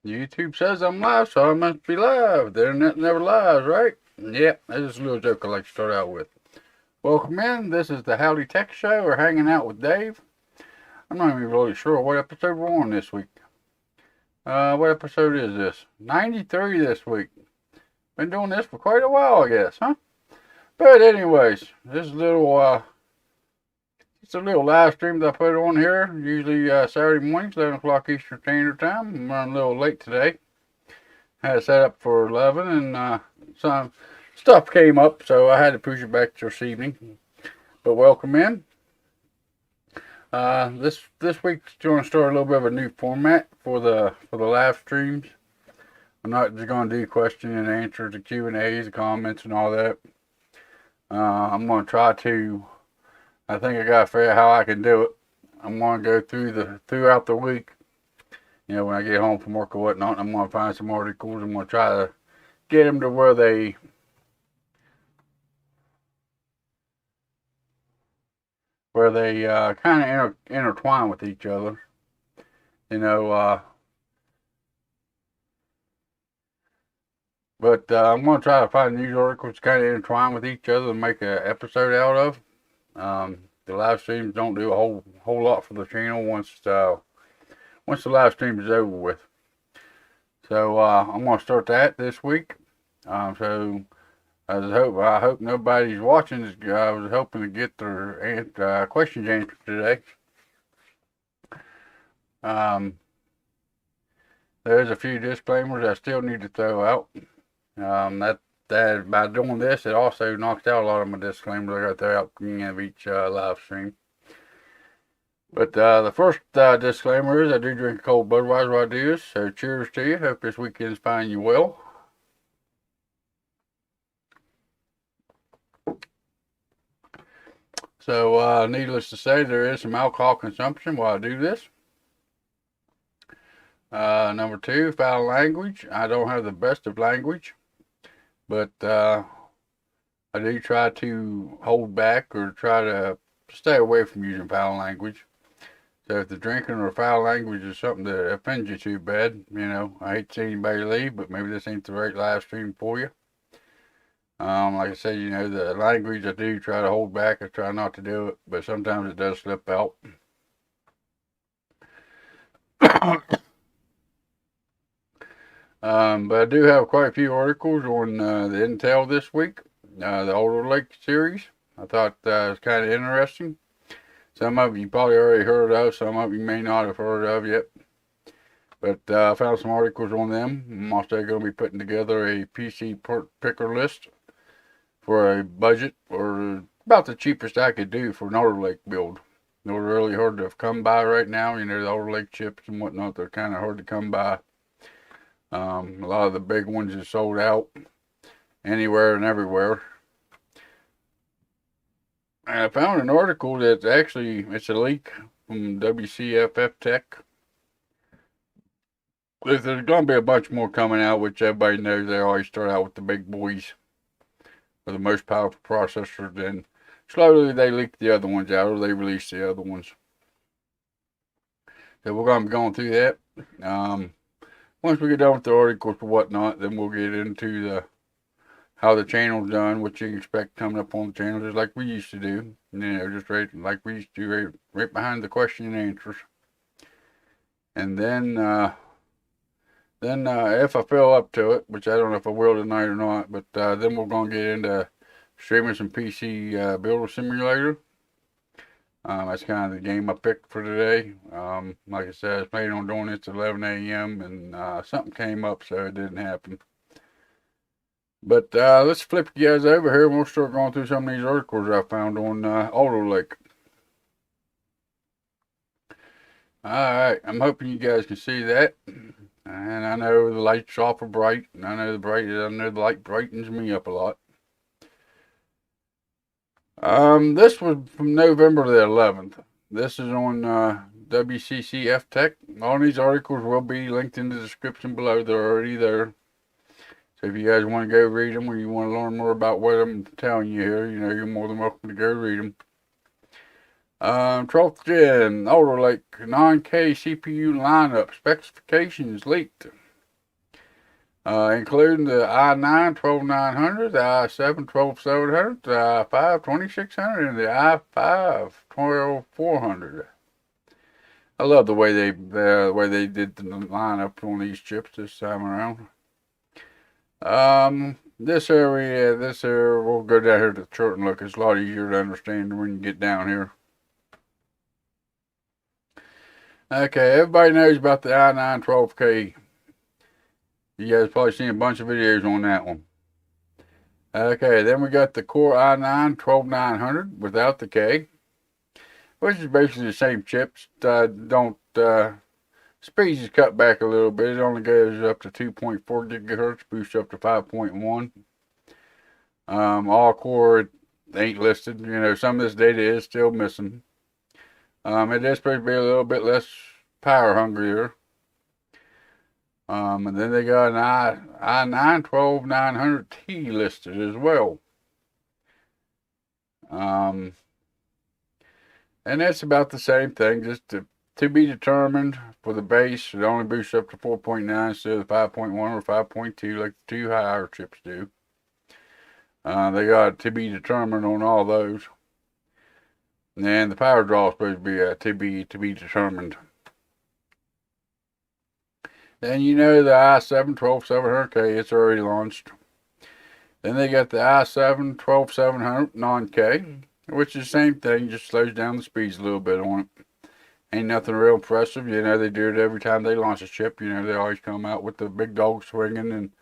YouTube says I'm live, so I must be live. The internet never lies, right? Yep, that's just a little joke I like to start out with. Welcome in. This is the Howdy Tech Show. We're hanging out with Dave. I'm not even really sure what episode we're on this week. What episode is this? 93 this week. Been doing this for quite a while, I guess, huh? But anyways, this is it's a little live stream that I put on here. Usually Saturday mornings, 11 o'clock Eastern Standard Time. I'm running a little late today. Had it set up for 11 and some stuff came up, so I had to push it back to this evening. But welcome in. This week's going to start a little bit of a new format for the live streams. I'm not just going to do question and answers, the Q&As, the comments, and all that. I'm going to try to. I think I got to figure out how I can do it. I'm going to go throughout the week. You know, when I get home from work or whatnot, I'm going to find some articles. I'm going to try to get them to where they kind of intertwine with each other. You know, but I'm going to try to find news articles kind of intertwine with each other and make an episode out of. The live streams don't do a whole lot for the channel once the live stream is over with. So I'm going to start that this week. So I hope nobody's watching. I was hoping to get their questions answered today. There's a few disclaimers I still need to throw out. That by doing this, it also knocks out a lot of my disclaimers I got to throw out at the beginning of each live stream. But the first disclaimer is I do drink a cold Budweiser while I do this, so cheers to you. Hope this weekend's finding you well. So, needless to say, there is some alcohol consumption while I do this. Number two, foul language. I don't have the best of language, but I do try to hold back or try to stay away from using foul language. So if the drinking or foul language is something that offends you too bad, you know, I hate to see anybody leave, but maybe this ain't the right live stream for you. Like I said, you know, the language I do try to hold back. I try not to do it, but sometimes it does slip out. But I do have quite a few articles on the Intel this week, the Alder Lake series. I thought it was kind of interesting. Some of you probably already heard of, some of you may not have heard of yet. But I found some articles on them. I'm also going to be putting together a PC picker list for a budget, or about the cheapest I could do for an Alder Lake build. They're really hard to come by right now. You know, the Alder Lake chips and whatnot, they're kind of hard to come by. A lot of the big ones are sold out anywhere and everywhere. And I found an article that's actually, it's a leak from Wcfftech. There's going to be a bunch more coming out, which everybody knows they always start out with the big boys, or the most powerful processors, then slowly they leak the other ones out, or they release the other ones. So we're going to be going through that. Once we get done with the articles and whatnot, then we'll get into how the channel's done, what you can expect coming up on the channel, just like we used to do. You know, just right like we used to do, right behind the question and answers. And then if I feel up to it, which I don't know if I will tonight or not, but then we're going to get into streaming some PC Builder Simulator. That's kind of the game I picked for today. Like I said, I was planning on doing this at 11 a.m. and something came up, so it didn't happen. But let's flip you guys over here and we'll start going through some of these articles I found on Alder Lake. Alright, I'm hoping you guys can see that. And I know the light's awful bright, and I know the light brightens me up a lot. This was from November the 11th. This is on Wcfftech. All these articles will be linked in the description below. They're already there. So if you guys want to go read them, or you want to learn more about what I'm telling you here, you know, you're more than welcome to go read them. 12th Gen Alder Lake 9K CPU lineup specifications leaked. including the i9 12900, the i7 12700, the i5 2600, and the i5 12400. I love the way they did the lineup on these chips this time around. This area, we'll go down here to the chart and look. It's a lot easier to understand when you get down here. Okay, everybody knows about the i9 12K. You guys probably seen a bunch of videos on that one. Okay, then we got the Core i9 12900 without the K, which is basically the same chips. Speeds is cut back a little bit. It only goes up to 2.4 gigahertz, boosts up to 5.1. All core ain't listed. You know, some of this data is still missing. It is supposed to be a little bit less power hungrier. And then they got an i9 12900T listed as well. And that's about the same thing, just to be determined for the base. It only boosts up to 4.9 instead of the 5.1 or 5.2 like the two higher chips do. They got to be determined on all those. And the power draw is supposed to be to be determined. Then you know the i7 12700K, it's already launched. Then they got the i7 12700 non-K, which is the same thing, just slows down the speeds a little bit on it. Ain't nothing real impressive. You know, they do it every time they launch a chip. You know, they always come out with the big dog swinging, and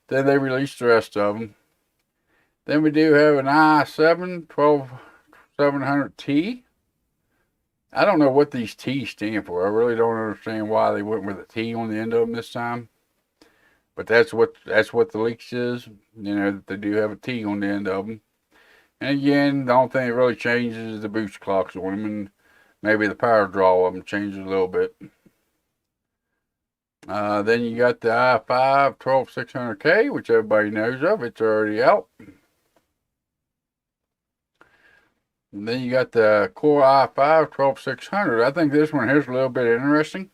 then they release the rest of them. Then we do have an i7 12700T. I don't know what these T's stand for. I really don't understand why they went with a T on the end of them this time. But that's what the leaks is. You know, that they do have a T on the end of them. And again, the only thing that really changes is the boost clocks on them, and maybe the power draw of them changes a little bit. Then you got the i5 12600K, which everybody knows of. It's already out. And then you got the Core i5 12600. I think this one here's a little bit interesting.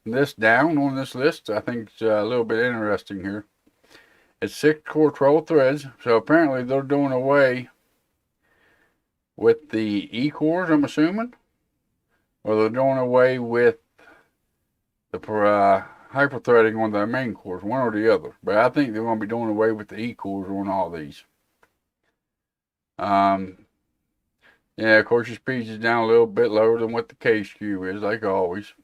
This down on this list, I think it's a little bit interesting here. It's 6 core 12 threads, so apparently they're doing away with the E cores, I'm assuming, or they're doing away with the hyperthreading on the main cores, one or the other. But I think they're going to be doing away with the E cores on all these. Yeah, of course your speeds is down a little bit lower than what the K SKU is, like always.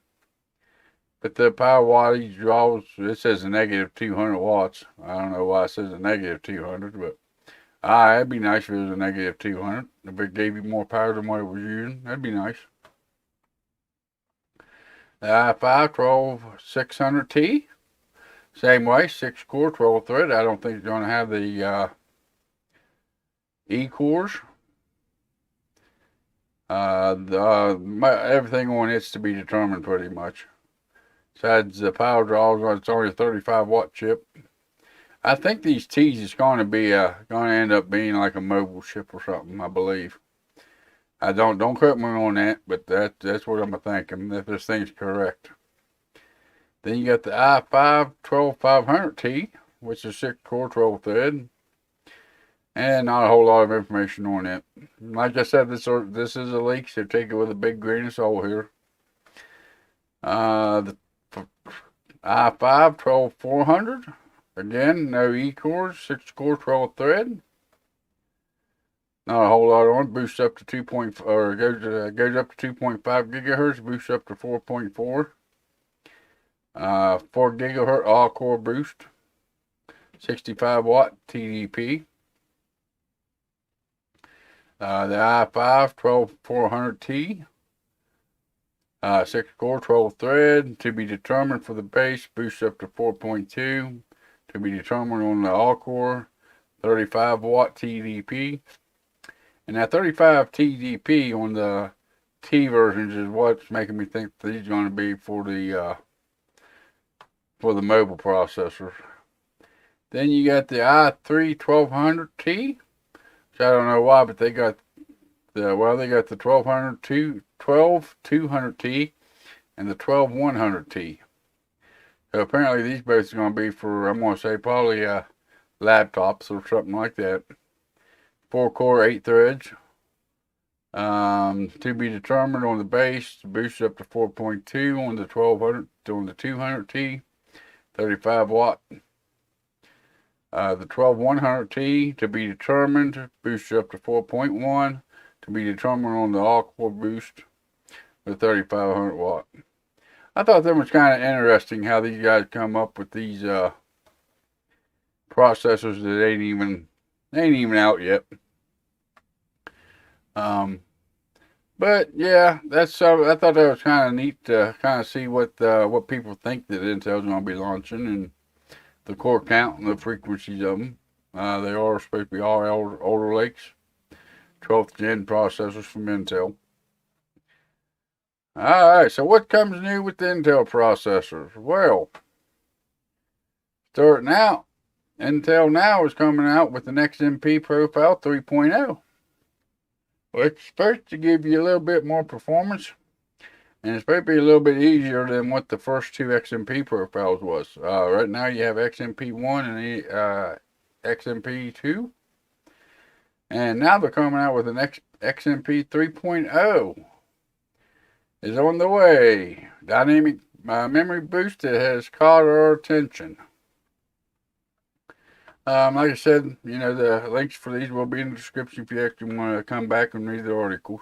But the power wattage draws, it says a negative 200 watts. I don't know why it says a negative 200, but it'd be nice if it was a negative 200. If it gave you more power than what it was using, that'd be nice. The i5 12600T, same way, 6 core 12 thread. I don't think it's going to have the E cores. Everything on it's to be determined pretty much. Besides the power draws, it's only a 35 watt chip. I think these T's is going to end up being like a mobile chip or something, I believe. I don't quote me on that, but that's what I'm thinking if this thing's correct. Then you got the i5 12500T, which is 6 core 12 thread. And not a whole lot of information on it. Like I said, this is a leak, so take it with a big grain of salt here. The i5 12400, again, no E cores, 6 core 12 thread. Not a whole lot on it. Boosts up to goes up to 2.5 gigahertz, boosts up to 4.4. 4 gigahertz all core boost, 65 watt TDP. The i5 12400T, 6 core 12 thread, to be determined for the base, boosts up to 4.2, to be determined on the all core, 35 watt TDP. And that 35 TDP on the T versions is what's making me think these are going to be for the mobile processors. Then you got the i3 1200T. I don't know why, but they got the 12200T and the 12100T. So apparently these both are going to be for, I'm going to say probably laptops or something like that. 4-core, 8 threads. To be determined on the base, boost up to 4.2 on the 1200, on the 200T, 35 watt. The 12100T to be determined, boost up to 4.1, to be determined on the all-core boost with 3500 watt. I thought that was kind of interesting how these guys come up with these processors that ain't even out yet. But yeah, that's I thought that was kind of neat to kind of see what people think that Intel's going to be launching and the core count and the frequencies of them. They are supposed to be all Alder Lakes, 12th gen processors from Intel. Alright, so what comes new with the Intel processors? Well, starting out, Intel now is coming out with an XMP Profile 3.0. Well, it's supposed to give you a little bit more performance, and it's supposed to be a little bit easier than what the first two XMP profiles was. Right now you have XMP1 and XMP2, and now they're coming out with an XMP 3.0. Is on the way. Dynamic memory boost that has caught our attention. Like I said, you know, the links for these will be in the description if you actually want to come back and read the articles.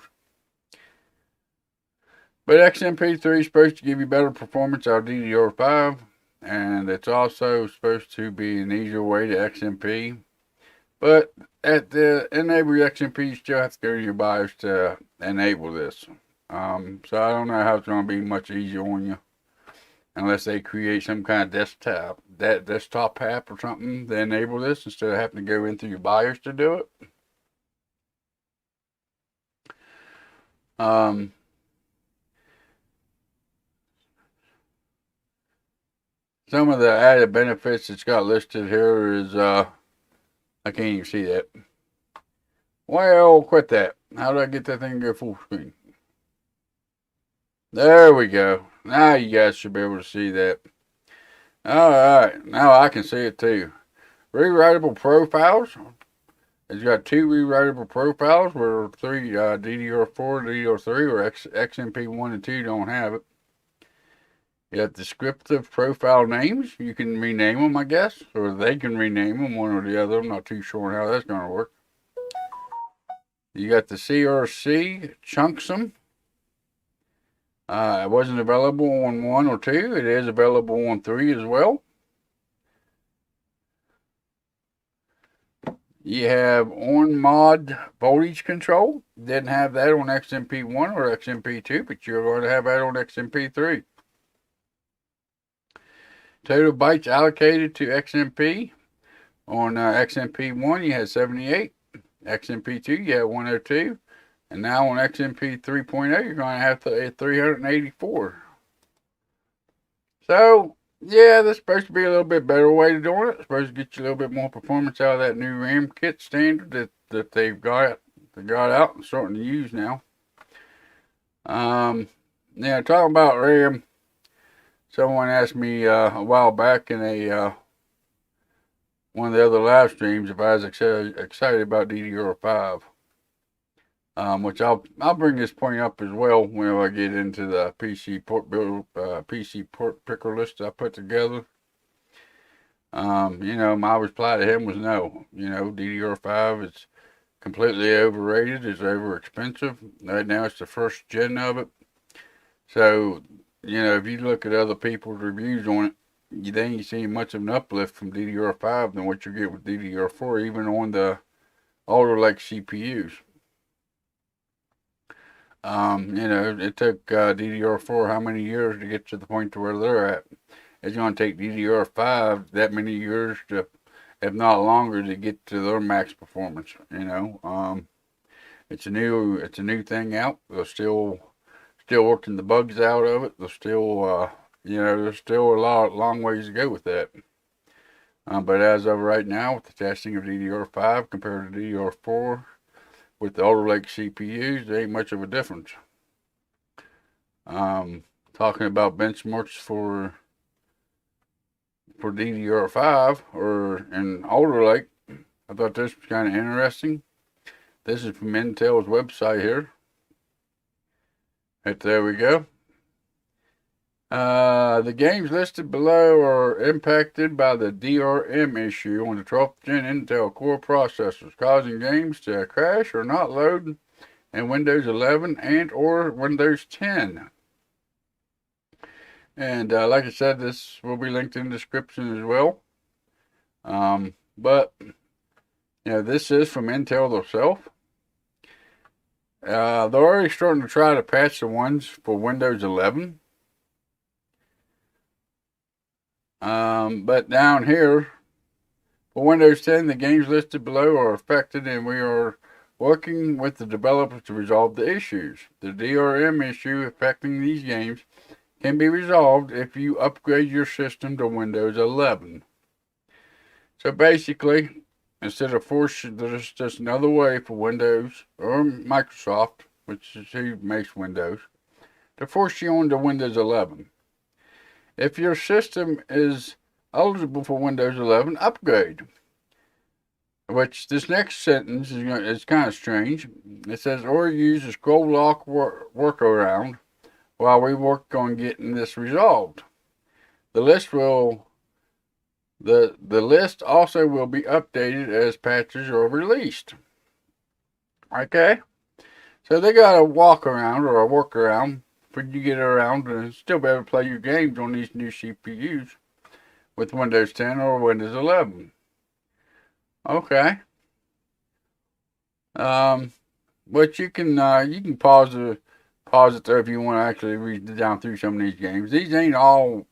But XMP3 is supposed to give you better performance out of DDR5, and it's also supposed to be an easier way to XMP. But at the enable XMP, you still have to go to your BIOS to enable this. So I don't know how it's going to be much easier on you, unless they create some kind of desktop app or something to enable this instead of having to go in through your BIOS to do it. Some of the added benefits it's got listed here is, I can't even see that. Well, quit that. How do I get that thing to go full screen? There we go. Now you guys should be able to see that. Alright, now I can see it too. Rewritable profiles. It's got 2 rewritable profiles where 3 DDR4, DDR3, or XMP1 and 2 don't have it. You got descriptive profile names. You can rename them, I guess, or they can rename them, one or the other. I'm not too sure how that's going to work. You got the CRC chunksum. It wasn't available on 1 or 2. It is available on 3 as well. You have on-mod voltage control. Didn't have that on XMP1 or XMP2, but you're going to have that on XMP3. Total bytes allocated to XMP. On XMP1, you had 78. XMP2, you had 102. And now on XMP 3.0, you're going to have 384. So, yeah, that's supposed to be a little bit better way to do it. It's supposed to get you a little bit more performance out of that new RAM kit standard that they've got out and starting to use now. Yeah, talking about RAM, someone asked me a while back in a one of the other live streams if I was excited about DDR5. Which I'll bring this point up as well whenever I get into the PC port picker list I put together. You know, my reply to him was no. You know, DDR5 is completely overrated. It's over expensive. Right now, it's the first gen of it. So, you know, if you look at other people's reviews on it, you ain't seeing much of an uplift from DDR5 than what you get with DDR4, even on the Alder Lake CPUs. You know, it took DDR4 how many years to get to the point to where they're at. It's going to take DDR5 that many years to, if not longer, to get to their max performance. You know, it's a new thing out. They're still working the bugs out of it. They're still, you know, there's still a long ways to go with that. But as of right now, with the testing of DDR5 compared to DDR4, with the Alder Lake CPUs, there ain't much of a difference. Talking about benchmarks for for DDR5 or in Alder Lake. I thought this was kind of interesting. This is from Intel's website here. Right there we go. The games listed below are impacted by the DRM issue on the 12th gen Intel Core processors, causing games to crash or not load in Windows 11 and or Windows 10. And like I said, this will be linked in the description as well. But this is from Intel themselves. They're already starting to try to patch the ones for Windows 11. But down here, for Windows 10, the games listed below are affected, and we are working with the developers to resolve the issues. The DRM issue affecting these games can be resolved if you upgrade your system to Windows 11. So basically, instead of there's just another way for Windows or Microsoft, which is who makes Windows, to force you onto Windows 11. If your system is eligible for Windows 11, upgrade. Which this next sentence is kind of strange. It says, or use a scroll lock workaround while we work on getting this resolved. The list also will be updated as patches are released. Okay? So they got a walkaround or a workaround for you to get around and still be able to play your games on these new CPUs with Windows 10 or Windows 11. Okay. But you can pause it there if you want to actually read down through some of these games. These ain't all,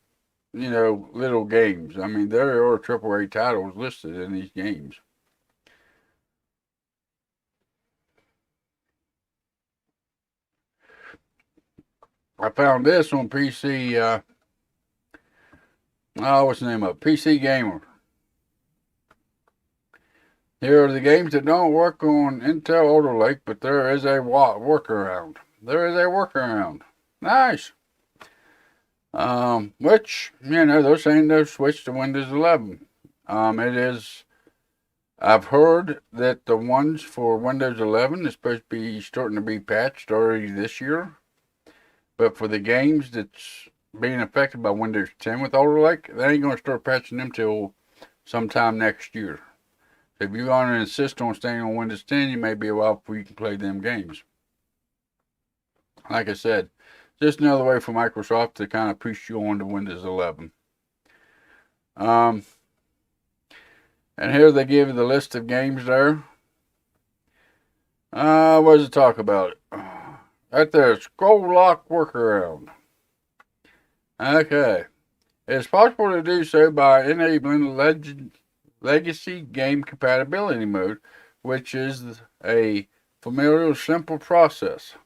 little games. I mean, there are AAA titles listed in these games. I found this on PC, what's the name of it? PC Gamer. Here are the games that don't work on Intel Alder Lake, but there is a workaround. There is a workaround. Nice. Which, they're saying they've switched to Windows 11. I've heard that the ones for Windows 11 is supposed to be starting to be patched already this year. But for the games that's being affected by Windows 10 with Alder Lake, they ain't going to start patching them till sometime next year. So if you're going to insist on staying on Windows 10, you may be a while before you can play them games. Like I said, just another way for Microsoft to kind of push you on to Windows 11. And here they give you the list of games there. What does it talk about? Right there, scroll lock workaround. Okay. It's possible to do so by enabling legacy game compatibility mode, which is a fairly simple process.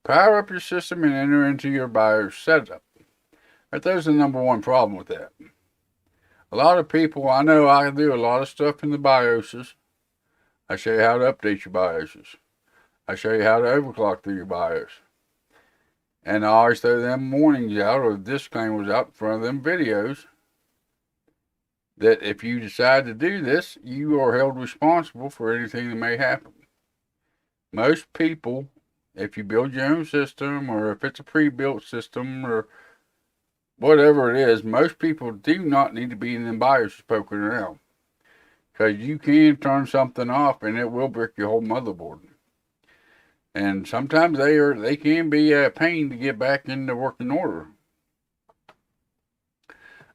Power up your system and enter into your BIOS setup. Right there's the number one problem with that. A lot of people, I know I do a lot of stuff in the BIOSes. I show you how to update your BIOSes. I show you how to overclock through your BIOS. And I always throw them warnings out or disclaimers out in front of them videos that if you decide to do this, you are held responsible for anything that may happen. Most people, if you build your own system or if it's a pre-built system or whatever it is, most people do not need to be in them BIOSes poking around. Because you can turn something off and it will brick your whole motherboard. And sometimes they can be a pain to get back into working order.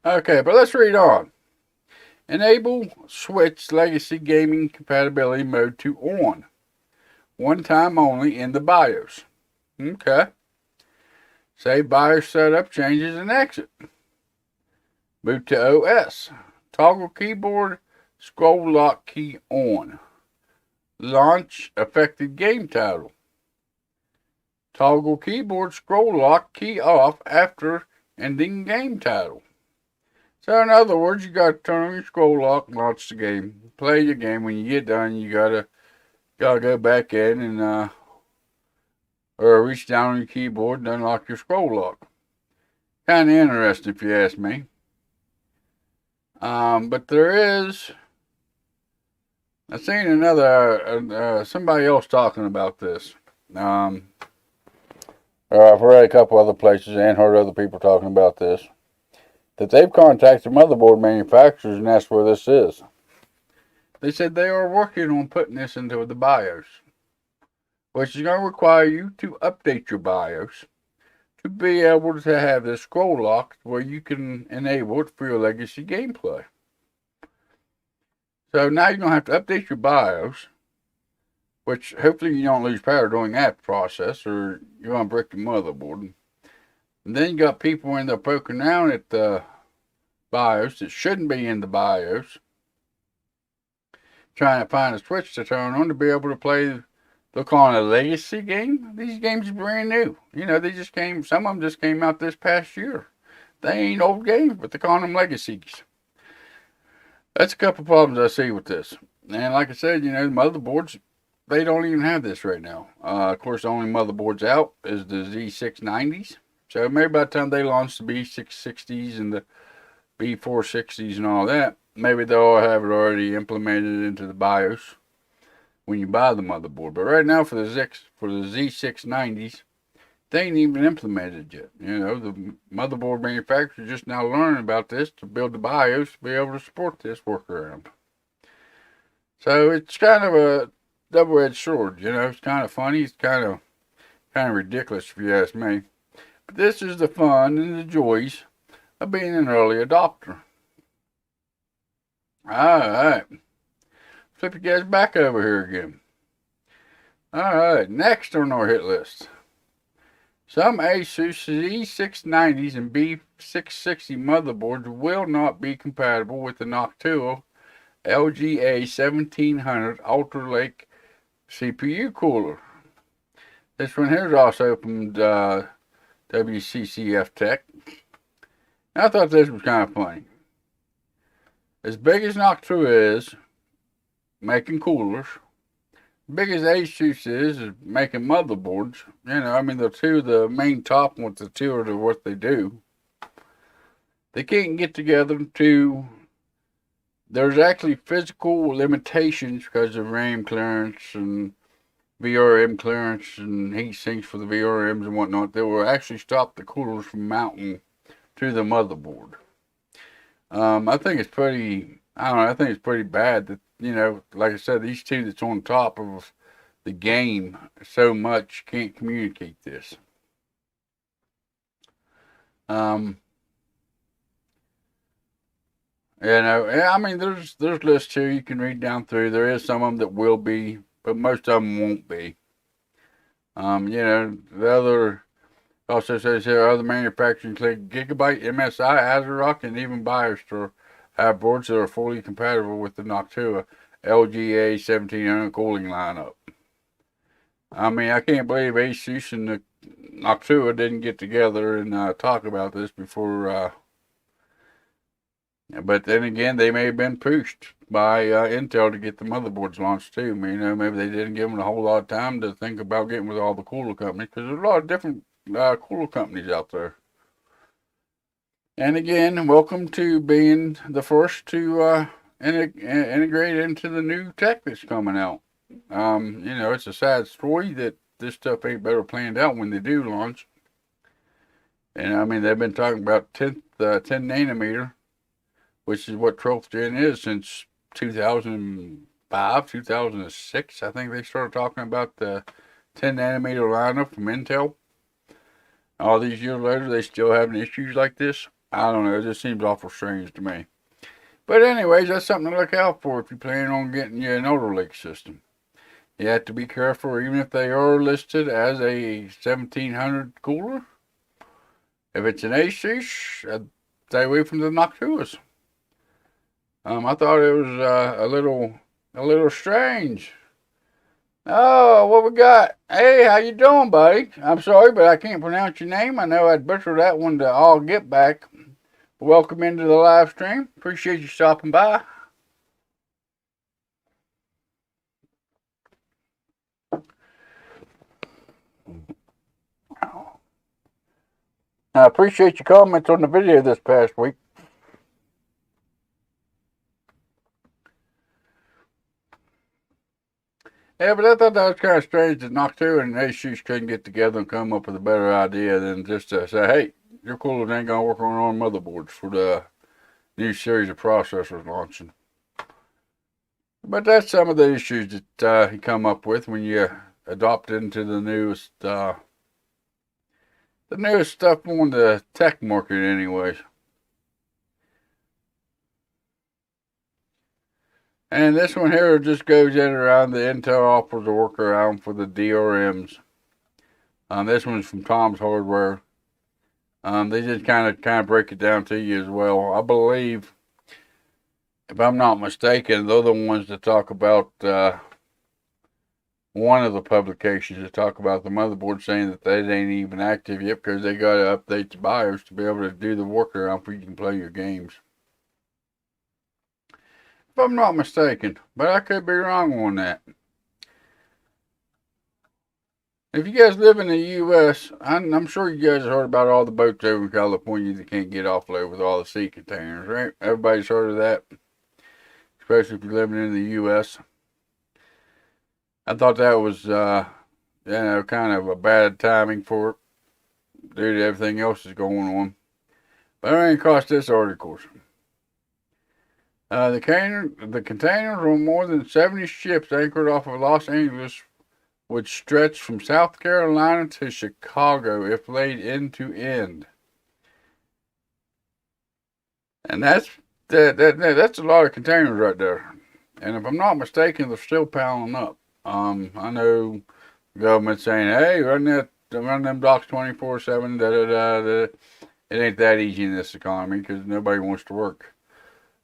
Okay, but let's read on. Enable switch legacy gaming compatibility mode to on. One time only in the BIOS. Okay. Save BIOS setup changes and exit. Boot to OS. Toggle keyboard scroll lock key on. Launch affected game title. Toggle keyboard scroll lock key off after ending game title. So in other words, you got to turn on your scroll lock, launch the game, play your game. When you get done, you gotta go back in and or reach down on your keyboard and unlock your scroll lock. Kind of interesting if you ask me. But there is, I seen another, somebody else talking about this. Um, I've read a couple other places and heard other people talking about this. That they've contacted motherboard manufacturers, and that's where this is. They said they are working on putting this into the BIOS, which is going to require you to update your BIOS to be able to have this scroll lock where you can enable it for your legacy gameplay. So now you're going to have to update your BIOS, which hopefully you don't lose power during that process or you're going to break the motherboard. And then you got people in there poking around at the BIOS that shouldn't be in the BIOS, trying to find a switch to turn on to be able to play. They're calling it a legacy game. These games are brand new. You know, some of them just came out this past year. They ain't old games, but they're calling them legacies. That's a couple problems I see with this. And like I said, you know, the motherboards, they don't even have this right now. Of course, the only motherboards out is the Z690s. So maybe by the time they launch the B660s and the B460s and all that, maybe they'll have it already implemented into the BIOS when you buy the motherboard. But right now for the Z690s, they ain't even implemented yet. You know, the motherboard manufacturers just now learning about this to build the BIOS to be able to support this workaround. So it's kind of a double-edged sword. You know, it's kind of funny. It's kind of ridiculous if you ask me. But this is the fun and the joys of being an early adopter. Alright. Flip you guys back over here again. Alright, next on our hit list. Some Asus Z690s and B660 motherboards will not be compatible with the Noctua LGA 1700 Alder Lake CPU cooler. This one here is also from Wcfftech. I thought this was kind of funny. As big as Noctua is making coolers, big as Asus is making motherboards. You know, I mean, the two, the main top ones, the two are what they do. They can't get together to. There's actually physical limitations because of RAM clearance and VRM clearance and heat sinks for the VRMs and whatnot. That will actually stop the coolers from mounting to the motherboard. I think it's pretty. I don't know. I think it's pretty bad that, you know, like I said, these two that's on top of the game so much can't communicate this. You know, I mean, there's lists here you can read down through. There is some of them that will be, but most of them won't be. You know, the other also says here other manufacturers include Gigabyte, MSI, ASRock, and even BioStore have boards that are fully compatible with the Noctua LGA 1700 cooling lineup. I mean, I can't believe Asus and the Noctua didn't get together and talk about this before. But then again, they may have been pushed by Intel to get the motherboards launched too. I mean, you know, maybe they didn't give them a whole lot of time to think about getting with all the cooler companies because there's a lot of different cooler companies out there. And again, welcome to being the first to integrate into the new tech that's coming out. You know, it's a sad story that this stuff ain't better planned out when they do launch. And I mean, they've been talking about 10 nanometer, which is what 12th gen is since 2005, 2006. I think they started talking about the 10 nanometer lineup from Intel. All these years later, they still having issues like this. I don't know. It just seems awful strange to me. But anyways, that's something to look out for if you're planning on getting you an Alder Lake system. You have to be careful, even if they are listed as a 1700 cooler. If it's an Asus, I'd stay away from the Noctuas. I thought it was a little strange. Oh, what we got? Hey, how you doing, buddy? I'm sorry, but I can't pronounce your name. I know I'd butcher that one to all get back. Welcome into the live stream. Appreciate you stopping by. I appreciate your comments on the video this past week. Yeah, but I thought that was kind of strange that Noctua and Asus couldn't get together and come up with a better idea than just to say, hey, your coolers ain't going to work on our motherboards for the new series of processors launching. But that's some of the issues that you come up with when you adopt into the newest stuff on the tech market anyways. And this one here just goes in around the Intel offers a workaround for the DRMs. This one's from Tom's Hardware. They just kind of break it down to you as well. I believe, if I'm not mistaken, they're the ones that talk about one of the publications that talk about the motherboard saying that they ain't even active yet because they got to update the BIOS to be able to do the workaround for you can play your games. If I'm not mistaken, but I could be wrong on that. If you guys live in the U.S., I'm sure you guys have heard about all the boats over in California that can't get offload with all the sea containers, right? Everybody's heard of that, especially if you're living in the U.S. I thought that was, kind of a bad timing for it due to everything else that's going on. But it ain't cost this article. The containers on more than 70 ships anchored off of Los Angeles would stretch from South Carolina to Chicago if laid end to end. And that's a lot of containers right there. And if I'm not mistaken, they're still piling up. I know the government saying, hey, run them docks 24/7, da-da-da. It ain't that easy in this economy because nobody wants to work.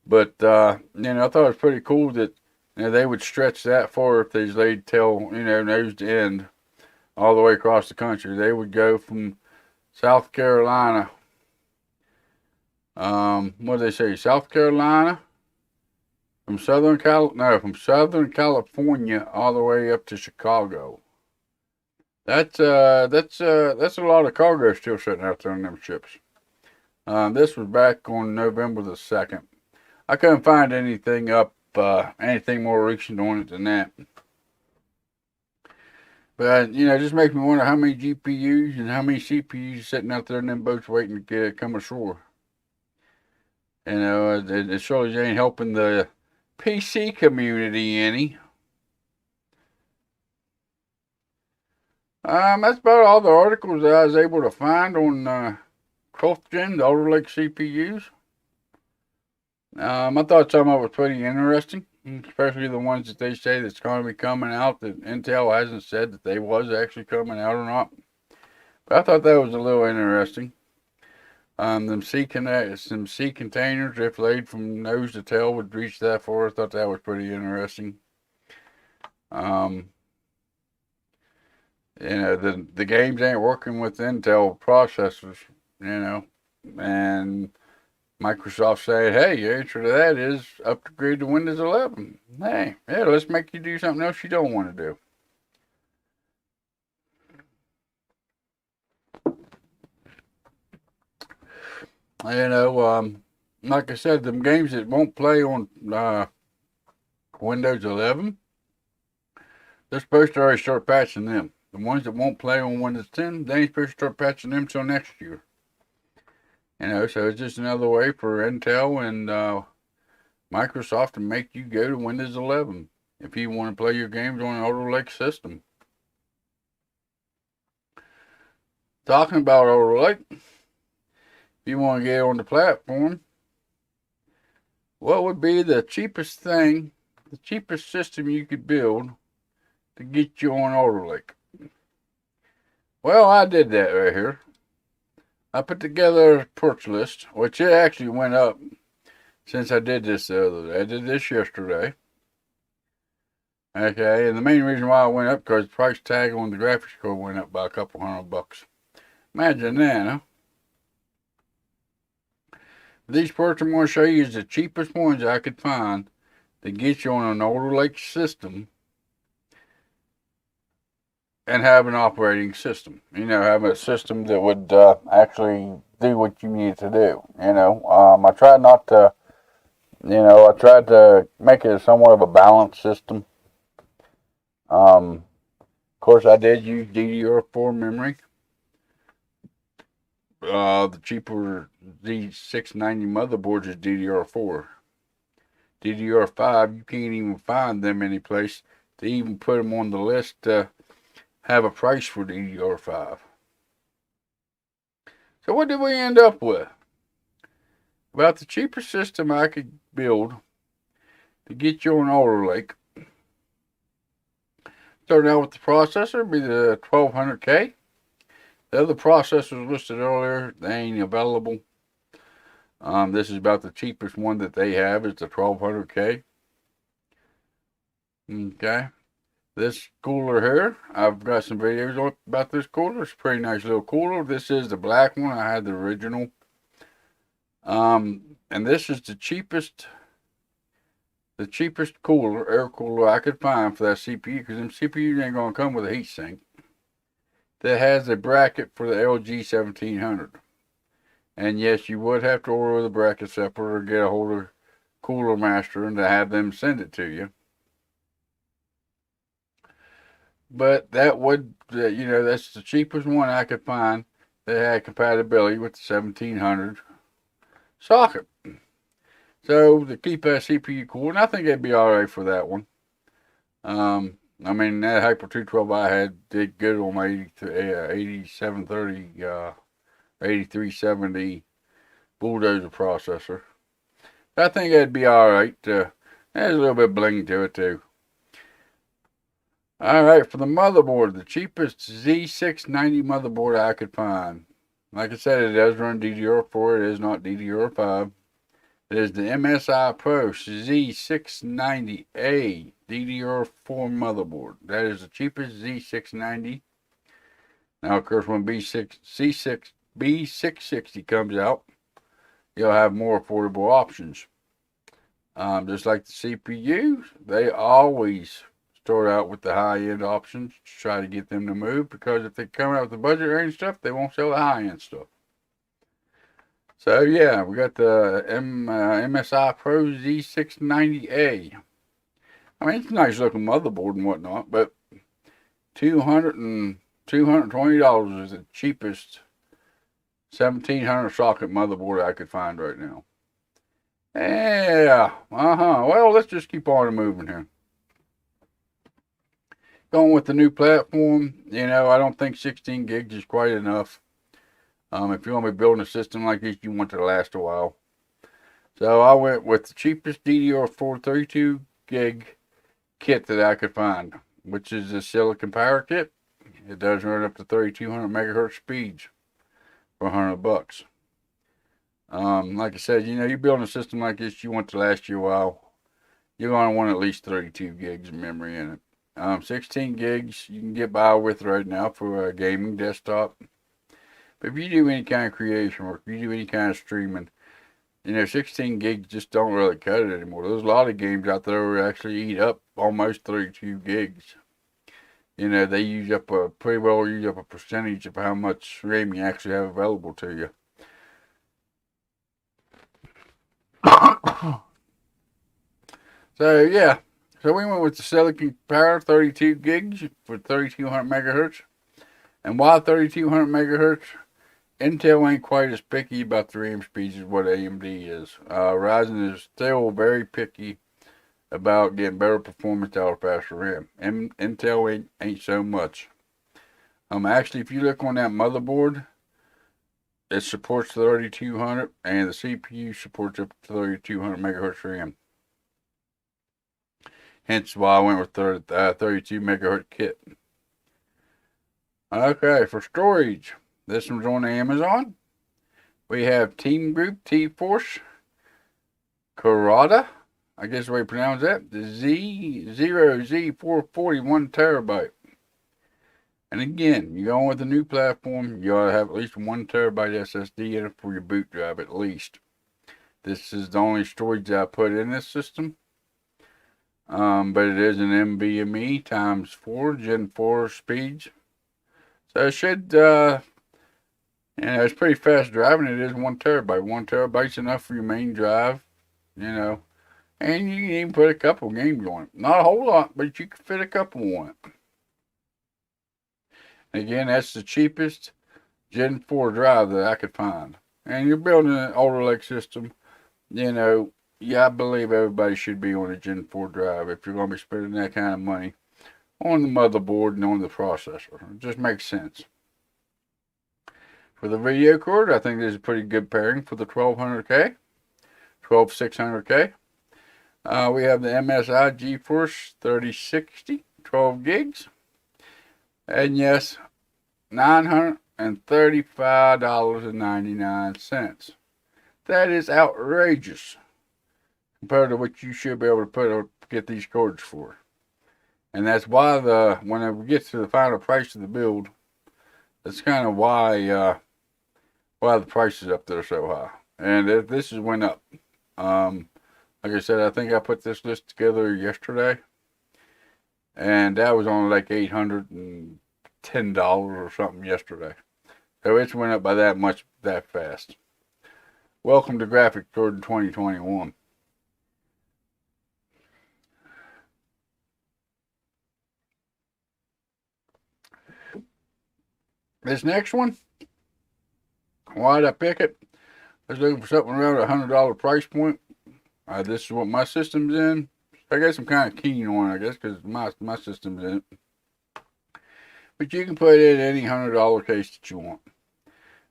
But, I thought it was pretty cool that they would stretch that far if they laid tail, nose to end all the way across the country. They would go from South Carolina, what did they say, South Carolina? From Southern California all the way up to Chicago. That's a lot of cargo still sitting out there on them ships. This was back on November the 2nd. I couldn't find anything more recent on it than that. But, just makes me wonder how many GPUs and how many CPUs sitting out there in them boats waiting to come ashore. It surely ain't helping the PC community any. That's about all the articles that I was able to find on CoffGen, the Alder Lake CPUs. I thought some of it was pretty interesting, especially the ones that they say that's going to be coming out that Intel hasn't said that they was actually coming out or not. But I thought that was a little interesting. Some sea containers, if laid from nose to tail, would reach that far. I thought that was pretty interesting. The games ain't working with Intel processors, and Microsoft said, hey, your answer to that is upgrade to Windows 11. Hey, yeah, let's make you do something else you don't want to do. Like I said, them games that won't play on Windows 11, they're supposed to already start patching them. The ones that won't play on Windows 10, they ain't supposed to start patching them till next year. So it's just another way for Intel and Microsoft to make you go to Windows 11 if you want to play your games on an Alder Lake system. Talking about Alder Lake, if you want to get on the platform, what would be the cheapest system you could build to get you on Alder Lake? Well, I did that right here. I put together a purchase list, which it actually went up since I did this the other day. I did this yesterday. Okay, and the main reason why it went up because the price tag on the graphics card went up by a couple $100. Imagine that, huh? These parts I'm going to show you is the cheapest ones I could find to get you on an Alder Lake system and have an operating system. Have a system that would actually do what you need to do. I tried not to. I tried to make it somewhat of a balanced system. Of course, I did use DDR4 memory. The cheaper Z690 motherboards is DDR4. DDR5, you can't even find them anyplace to even put them on the list to have a price for DDR5. So what did we end up with? About the cheapest system I could build to get you an Alder Lake. Starting out with the processor, be the 1200K. The other processors listed earlier, they ain't available. This is about the cheapest one that they have. It's the 1200K. Okay. This cooler here, I've got some videos about this cooler. It's a pretty nice little cooler. This is the black one. I had the original. And this is the cheapest cooler, air cooler I could find for that CPU, because them CPUs ain't gonna come with a heatsink. That has a bracket for the LG 1700. And yes, you would have to order the bracket separate or get a hold of Cooler Master and to have them send it to you. But that would, that's the cheapest one I could find that had compatibility with the 1700 socket. So to keep that CPU cool, and I think it'd be alright for that one. That Hyper 212 I had did good on my 8730, 8370 Bulldozer processor. I think it'd be alright. There's a little bit of bling to it too. Alright, for the motherboard, the cheapest Z690 motherboard I could find. Like I said, it does run DDR4, it is not DDR5. It is the MSI Pro Z690A DDR4 motherboard. That is the cheapest Z690. Now, of course, when B660 comes out, you'll have more affordable options. Just like the CPU, they always start out with the high-end options to try to get them to move, because if they come out with the budget range stuff, they won't sell the high-end stuff. So yeah, we got the MSI Pro Z690A. It's a nice looking motherboard and whatnot, but $220 is the cheapest 1700 socket motherboard I could find right now. Yeah, well, let's just keep on moving here. Going with the new platform, I don't think 16 gigs is quite enough. If you're going to be building a system like this, you want it to last a while. So I went with the cheapest DDR4 32 gig kit that I could find, which is the Silicon Power Kit. It does run up to 3200 megahertz speeds for $100. Like I said, you're building a system like this, you want it to last you a while. You're going to want at least 32 gigs of memory in it. 16 gigs you can get by with right now for a gaming desktop. But if you do any kind of creation work, if you do any kind of streaming, 16 gigs just don't really cut it anymore. There's a lot of games out there that actually eat up almost 32 gigs. They pretty well use up a percentage of how much RAM you actually have available to you. So yeah, so we went with the Silicon Power 32 gigs for 3200 megahertz. And while 3200 megahertz, Intel ain't quite as picky about the RAM speeds as what AMD is. Ryzen is still very picky about getting better performance out of faster RAM. Intel ain't so much. Actually, if you look on that motherboard, it supports 3200, and the CPU supports up to 3200 megahertz RAM. Hence why I went with 32 megahertz kit. Okay, for storage, this one's on Amazon. We have Team Group T-Force Corada, I guess the way you pronounce that, the Z0Z440 1 terabyte. And again, you're going with a new platform, you ought to have at least 1 terabyte SSD in it for your boot drive at least. This is the only storage that I put in this system. But it is an NVMe times 4 Gen 4 speeds. So it should, it's pretty fast driving. It is 1 terabyte. 1 terabyte's enough for your main drive, you know. And you can even put a couple games on it. Not a whole lot, but you can fit a couple on it. Again, that's the cheapest Gen 4 drive that I could find. And you're building an Alder Lake system, I believe everybody should be on a Gen 4 drive if you're going to be spending that kind of money on the motherboard and on the processor. It just makes sense. For the video card, I think this is a pretty good pairing for the 1200K, 12600K. We have the MSI GeForce 3060, 12 gigs. And yes, $935.99. That is outrageous compared to what you should be able to get these cards for. And that's why when we get to the final price of the build, that's kind of why the price is up there so high. And this has went up. Like I said, I think I put this list together yesterday, and that was only like $810 or something yesterday. So it's went up by that much that fast. Welcome to Graphic Card 2021. This next one, why did I pick it? I was looking for something around a $100 price point. This is what my system's in. I guess I'm kind of keen on it, I guess, because my system's in it. But you can put it in any $100 case that you want.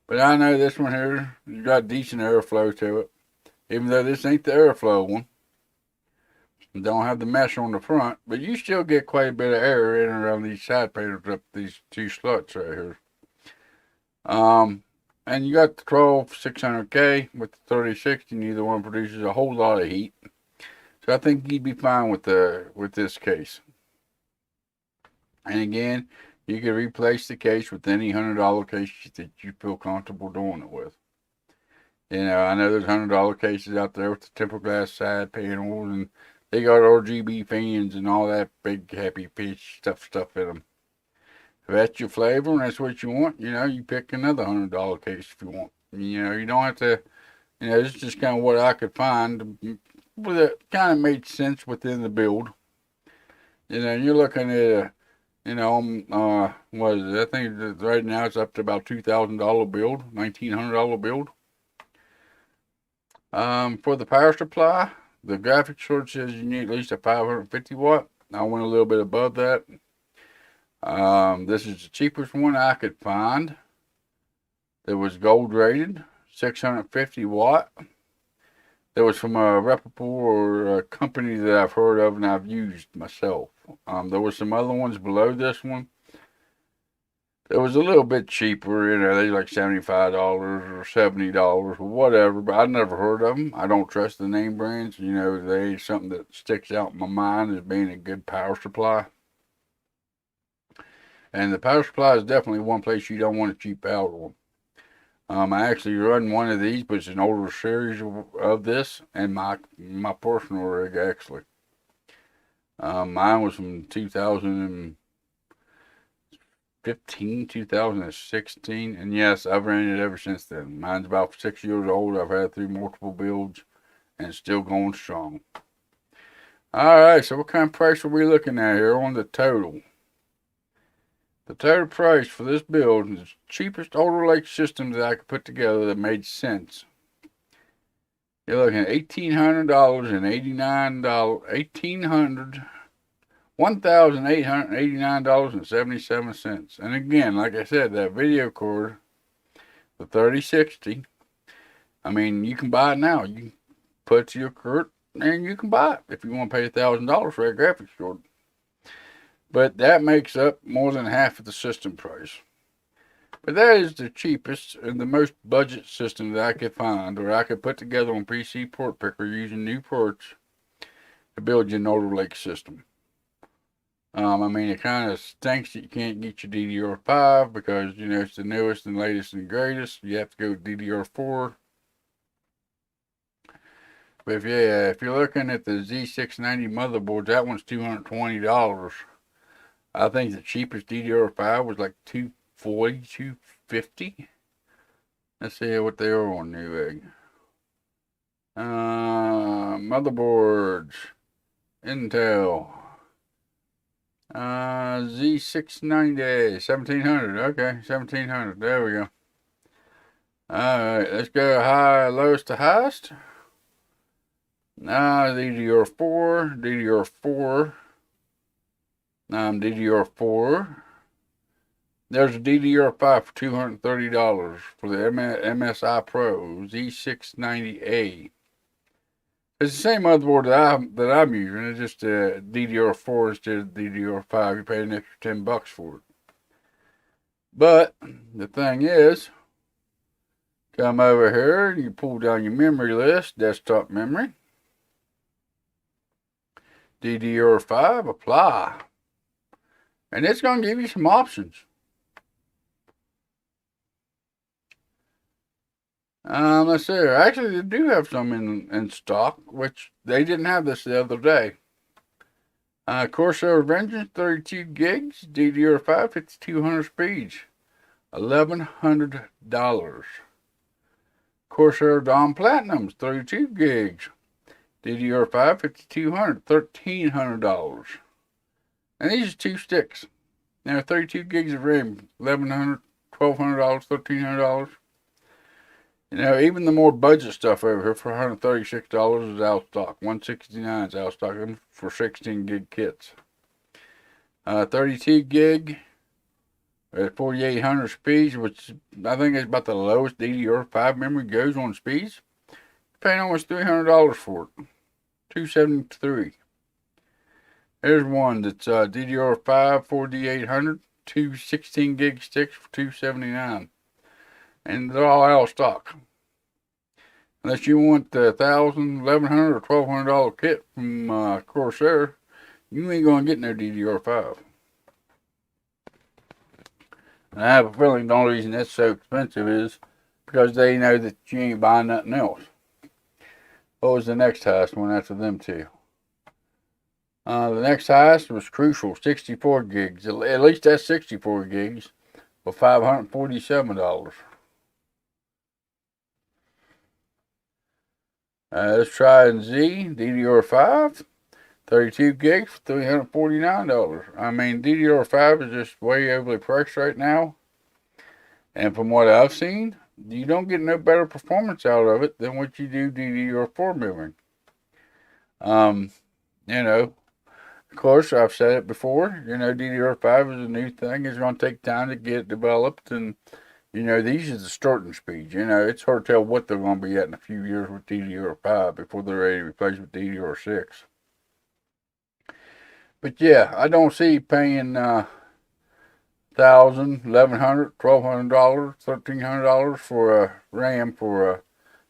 But I know this one here has got decent airflow to it. Even though this ain't the airflow one. It don't have the mesh on the front. But you still get quite a bit of air in and around these side panels up these two slots right here. And you got the 12600K with the 3060. Neither one produces a whole lot of heat. So I think you'd be fine with this case. And again, you can replace the case with any $100 case that you feel comfortable doing it with. I know there's $100 cases out there with the tempered glass side panels, and they got RGB fans and all that big happy pitch stuff in them. If that's your flavor and that's what you want, you pick another $100 case if you want. You don't have to, this is just kind of what I could find. But it kind of made sense within the build. You're looking at what is it? I think right now it's up to about $2,000 build, $1,900 build. For the power supply, the graphics card says you need at least a 550 watt. I went a little bit above that. This is the cheapest one I could find. It was gold rated, 650 watt. It was from a reputable or a company that I've heard of and I've used myself. There were some other ones below this one. It was a little bit cheaper, they like $75 or $70 or whatever, but I've never heard of them. I don't trust the name brands. They ain't something that sticks out in my mind as being a good power supply. And the power supply is definitely one place you don't want to cheap out on. I actually run one of these, but it's an older series of this, and my personal rig, actually. Mine was from 2015, 2016, and yes, I've ran it ever since then. Mine's about 6 years old. I've had through multiple builds, and it's still going strong. Alright, so what kind of price are we looking at here on the total? The total price for this build is the cheapest Alder Lake system that I could put together that made sense. You're looking at $1,889.77. And again, like I said, that video card, the 3060, you can buy it now. You can put it to your cart and you can buy it if you want to pay $1,000 for that graphics card. But that makes up more than half of the system price. But that is the cheapest and the most budget system that I could find, or I could put together on PC Port Picker using new parts to build your Alder Lake system. It kind of stinks that you can't get your DDR5 because, it's the newest and latest and greatest. You have to go DDR4. But if you're looking at the Z690 motherboards, that one's $220. I think the cheapest DDR5 was like $240, $250. Let's see what they are on Newegg. Motherboards, Intel, Z690, 1700. Okay, 1700. There we go. Alright, let's go lowest to highest. DDR4, DDR4. There's a DDR5 for $230 for the MSI Pro Z690A. It's the same motherboard that I'm using. It's just a DDR4 instead of DDR5. You pay an extra $10 for it. But the thing is, come over here, you pull down your memory list, desktop memory. DDR5, apply. And it's going to give you some options. Let's see here. Actually, they do have some in stock, which they didn't have this the other day. Corsair Vengeance, 32 gigs, DDR5, 5200 speeds, $1,100. Corsair Dawn Platinums, 32 gigs, DDR5, 5200, $1,300. And these are 2 sticks. Now, 32 gigs of RAM, $1,100, $1,200, $1,300. You know, even the more budget stuff over here for $136 is out of stock. $169 is out of stock for 16 gig kits. 32 gig at 4800 speeds, which I think is about the lowest DDR5 memory goes on speeds. You're paying almost $300 for it. $273. Here's one that's DDR5 4800, 2 16 gig sticks for $279. And they're all out of stock. Unless you want the $1,000, $1,100, or $1,200 kit from Corsair, you ain't going to get no DDR5. And I have a feeling the only reason that's so expensive is because they know that you ain't buying nothing else. What was the next highest one after them two? The next highest was Crucial, 64 gigs. At least that's 64 gigs for $547. Let's try Z, DDR5, 32 gigs for $349. I mean, DDR5 is just way overly priced right now. And from what I've seen, you don't get no better performance out of it than what you do DDR4 memory. You know, of course, I've said it before, you know, DDR5 is a new thing. It's going to take time to get developed, and you know, these are the starting speeds. You know, it's hard to tell what they're going to be at in a few years with DDR5 before they're ready to replace with DDR6. But yeah, I don't see paying $1,000, $1,100, $1,200, $1,300 for a RAM for a,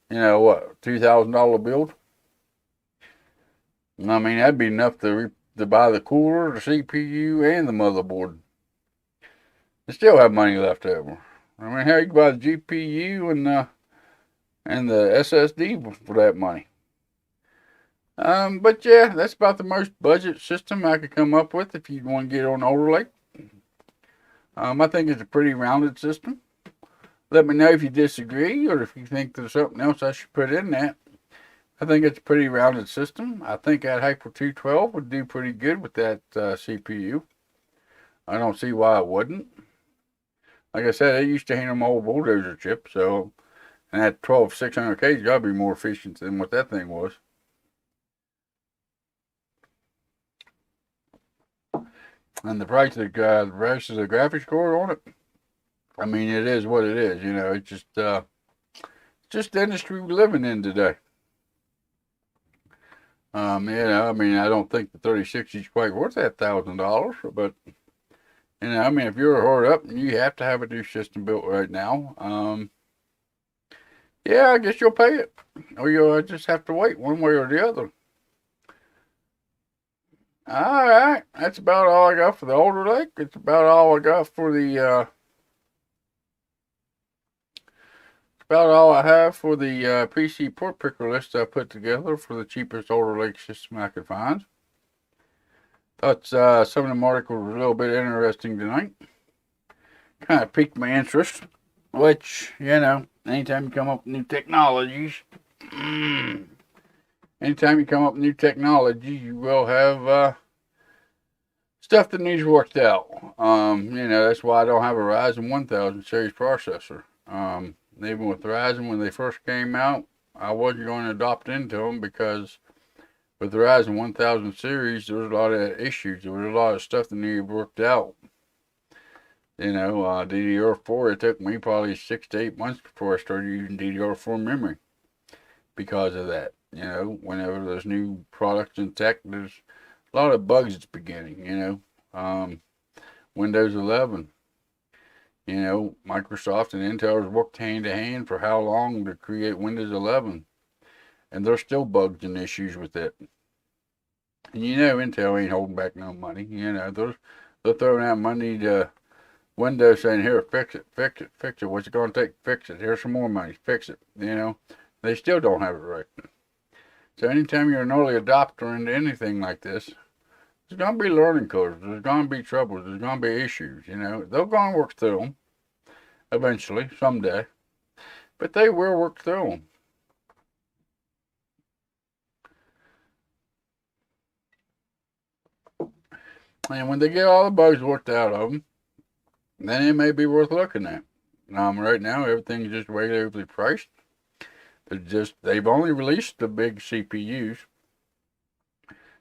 you know, what, $2,000 build. I mean, that'd be enough to buy the cooler, the CPU, and the motherboard. They still have money left over. I mean, how you can buy the GPU and the SSD for that money. But yeah, that's about the most budget system I could come up with if you want to get on Alder Lake. I think it's a pretty rounded system. Let me know if you disagree or if you think there's something else I should put in that. I think it's a pretty rounded system. I think that Hyper 212 would do pretty good with that CPU. I don't see why it wouldn't. Like I said, they used to handle my old bulldozer chip, so, and that 12600K has got to be more efficient than what that thing was. And the price of the rest of the graphics card on it, I mean, it is what it is. You know, it's just the industry we're living in today. You know, I mean, I don't think the 3060 is quite worth that $1,000, but you know, I mean, if you're hard up and you have to have a new system built right now, yeah, I guess you'll pay it, or you'll just have to wait one way or the other. All right, that's about all I got for the Alder Lake. It's about all I got for the about all I have for the PC port picker list I put together for the cheapest Alder Lake system I could find. Thought some of them articles were a little bit interesting tonight. Kind of piqued my interest, which, you know, anytime you come up with new technologies, anytime you come up with new technology, you will have stuff that needs worked out. You know, that's why I don't have a Ryzen 1000 series processor. Even with Ryzen, when they first came out, I wasn't going to adopt into them because with the Ryzen 1000 series, there was a lot of issues. There was a lot of stuff that needed worked out. You know, DDR4, it took me probably 6 to 8 months before I started using DDR4 memory because of that. You know, whenever there's new products in tech, there's a lot of bugs at the beginning, you know. Windows 11, you know, Microsoft and Intel has worked hand to hand for how long to create Windows 11. And there's still bugs and issues with it. And you know Intel ain't holding back no money. You know, they're throwing out money to Windows saying, here, fix it, fix it, fix it. What's it going to take? Fix it. Here's some more money. Fix it. You know, they still don't have it right. So anytime you're an early adopter into anything like this, there's going to be learning curves. There's going to be troubles. There's going to be issues, you know. They're going to work through them eventually, someday. But they will work through them. And when they get all the bugs worked out of them, then it may be worth looking at. Right now, everything's just regularly priced. They've only released the big CPUs.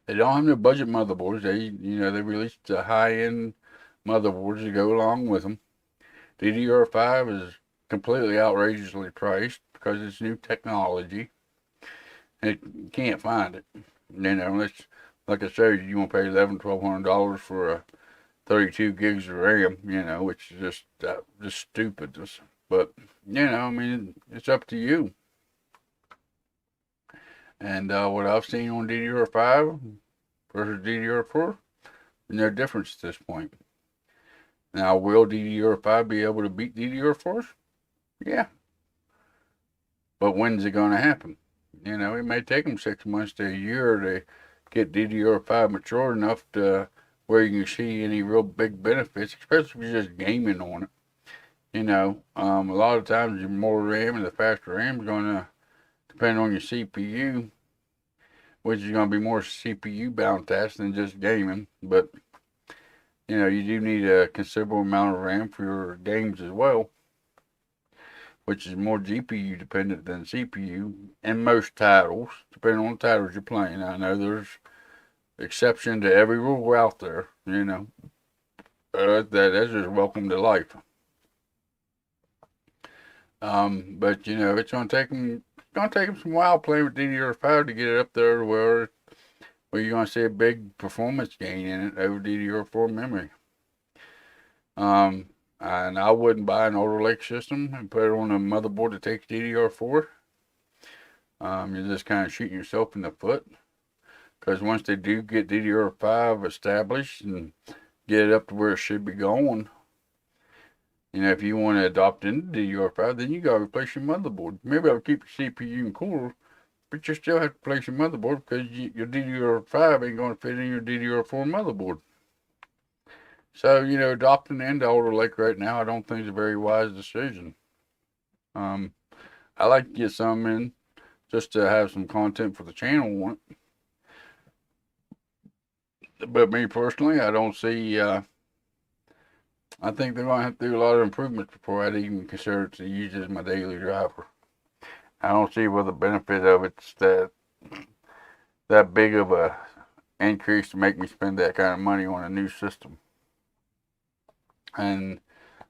They don't have no budget motherboards. They released the high-end motherboards to go along with them. DDR5 is completely outrageously priced because it's new technology. And you can't find it. You know, unless, like I said, you want to pay $1,100-$1,200 for a 32 gigs of RAM, you know, which is just stupidness. But, you know, I mean, it's up to you. And what I've seen on DDR5 versus DDR4, no difference at this point. Now, will DDR5 be able to beat DDR4s? Yeah. But when's it going to happen? You know, it may take them 6 months to a year to get DDR5 mature enough to where you can see any real big benefits, especially if you're just gaming on it. You know, a lot of times the more RAM and the faster RAM is going to depend on your CPU, which is going to be more CPU bound task than just gaming. But, you know, you do need a considerable amount of RAM for your games as well, which is more GPU dependent than CPU in most titles, depending on the titles you're playing. I know there's exception to every rule out there, you know. That's just welcome to life. But you know, it's gonna take them some while playing with DDR5 to get it up there where you're gonna see a big performance gain in it over DDR4 memory. And I wouldn't buy an Alder Lake system and put it on a motherboard that takes DDR4. You're just kind of shooting yourself in the foot. Because once they do get DDR5 established and get it up to where it should be going, you know, if you want to adopt into DDR5, then you got to replace your motherboard. Maybe I'll keep your CPU and cooler, but you still have to replace your motherboard because your DDR5 ain't going to fit in your DDR4 motherboard. So, you know, adopting into Alder Lake right now, I don't think is a very wise decision. I like to get some in just to have some content for the channel on it. But me personally, I don't see, I think they're going to have to do a lot of improvements before I'd even consider it to use it as my daily driver. I don't see where the benefit of it's that big of a increase to make me spend that kind of money on a new system. And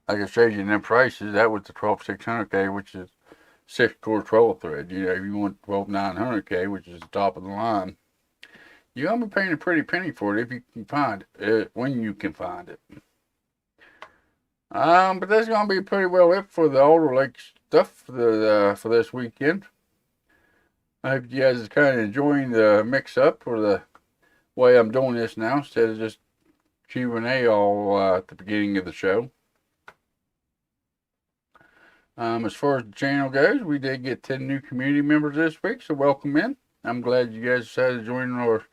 like I showed you in them prices, that was the 12600K, which is 6-core 12 thread. You know, if you want 12900K, which is the top of the line, you're going to be paying a pretty penny for it if you can find it, when you can find it. But that's going to be pretty well it for the Alder Lake stuff for this weekend. I hope you guys are kind of enjoying the mix-up or the way I'm doing this now instead of just Q&A all at the beginning of the show. As far as the channel goes, we did get 10 new community members this week, so welcome in. I'm glad you guys decided to join our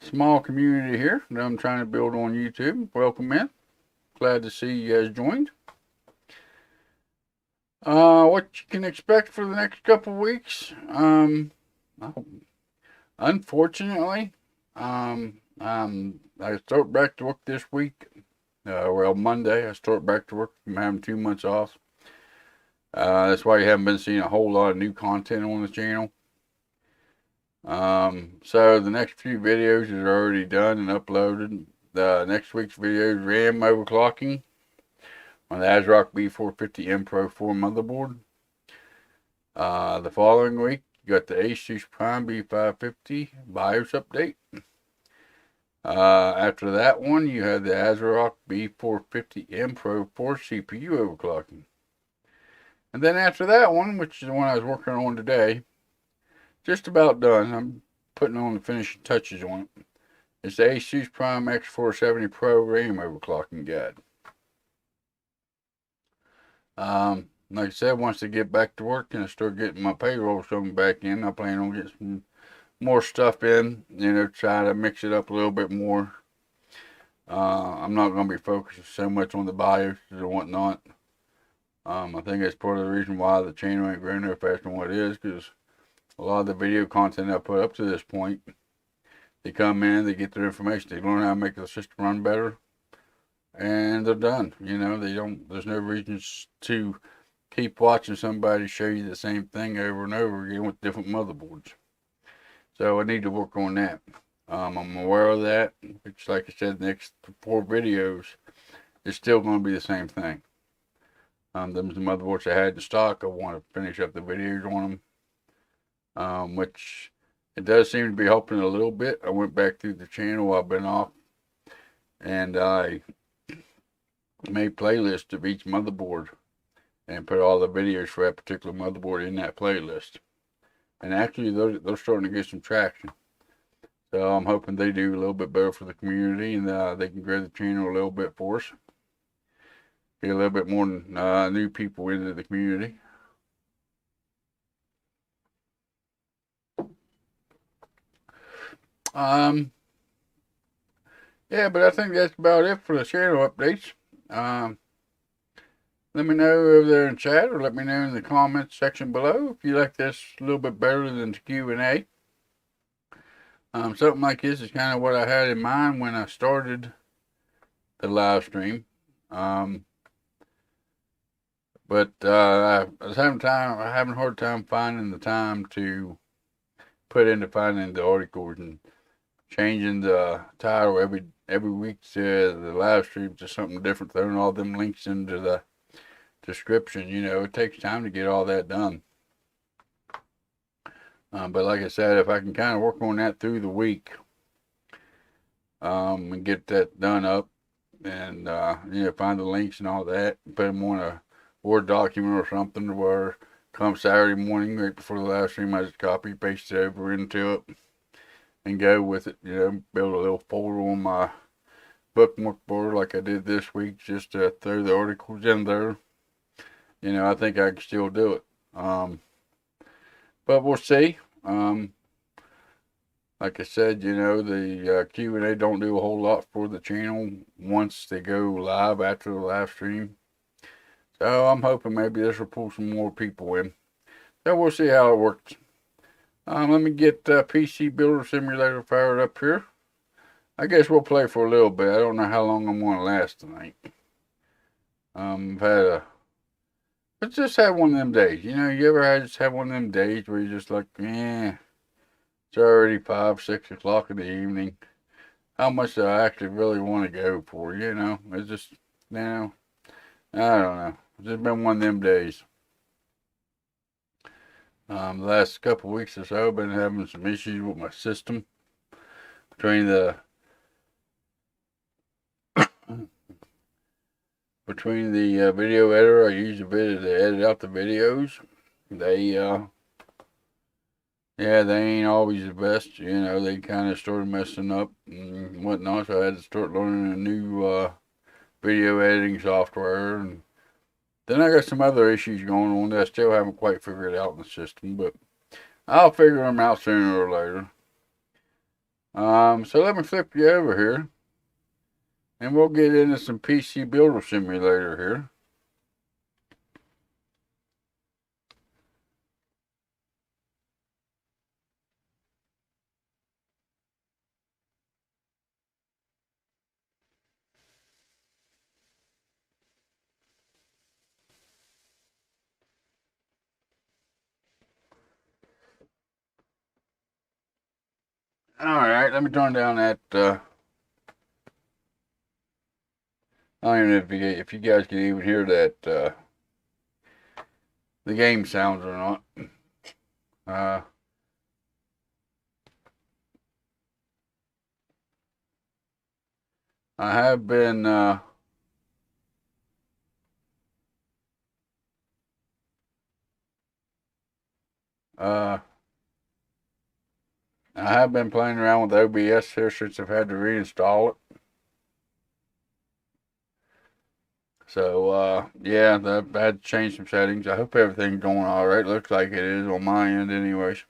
small community here that I'm trying to build on YouTube. Welcome in. Glad to see you guys joined. What you can expect for the next couple weeks? Unfortunately, I start back to work this week. Well, Monday I start back to work. I'm having 2 months off. That's why you haven't been seeing a whole lot of new content on the channel. So the next few videos are already done and uploaded. The next week's video is RAM overclocking on the ASRock B450M Pro 4 motherboard. The following week, you got the Asus Prime B550 BIOS update. After that one, you have the ASRock B450M Pro 4 CPU overclocking. And then after that one, which is the one I was working on today, just about done. I'm putting on the finishing touches on it. It's the Asus Prime X470 Pro RAM overclocking guide. Like I said, once I get back to work and I start getting my payroll coming back in, I plan on getting some more stuff in, try to mix it up a little bit more. I'm not going to be focusing so much on the BIOS or whatnot. I think that's part of the reason why the channel ain't growing no faster than what it is, because a lot of the video content I put up to this point, they come in, they get their information, they learn how to make the system run better, and they're done. There's no reason to keep watching somebody show you the same thing over and over again with different motherboards. So I need to work on that. I'm aware of that, which, like I said, the next 4 videos is still going to be the same thing. Them the motherboards I had in stock. I want to finish up the videos on them, which it does seem to be helping a little bit. I went back through the channel while I've been off, and I made playlists of each motherboard and put all the videos for that particular motherboard in that playlist. And actually, they're starting to get some traction. So I'm hoping they do a little bit better for the community, and they can grow the channel a little bit for us. Get a little bit more new people into the community. Yeah, but I think that's about it for the channel updates. Let me know over there in chat, or let me know in the comments section below if you like this a little bit better than the Q&A. Something like this is kind of what I had in mind when I started the live stream. But I was having a hard time finding the time to put into finding the articles and changing the title every week to the live stream to something different, throwing all them links into the description. It takes time to get all that done. But like I said, if I can kind of work on that through the week, and get that done up, and find the links and all that, put them on a Word document or something, where come Saturday morning right before the live stream, I just copy paste it over into it and go with it. Build a little folder on my bookmark board like I did this week, just to throw the articles in there. I think I can still do it. But we'll see. Like I said, the Q&A don't do a whole lot for the channel once they go live after the live stream. So I'm hoping maybe this will pull some more people in. So we'll see how it works. Let me get PC Builder Simulator fired up here. I guess we'll play for a little bit. I don't know how long I'm going to last tonight. Let's just have one of them days. You ever just have one of them days where you're just like, it's already 5, 6 o'clock in the evening. How much do I actually really want to go for? It's just, I don't know. It's just been one of them days. The last couple of weeks or so, I've been having some issues with my system. Between the video editor I use to edit out the videos, they ain't always the best. They kind of started messing up and whatnot, so I had to start learning a new video editing software, and Then I got some other issues going on that I still haven't quite figured out in the system, but I'll figure them out sooner or later. So let me flip you over here, and we'll get into some PC Builder Simulator here. Alright, let me turn down that, I don't even know if you guys can even hear that, the game sounds or not. I have been, playing around with OBS here since I've had to reinstall it. So, yeah, I've had to change some settings. I hope everything's going alright. Looks like it is on my end anyways.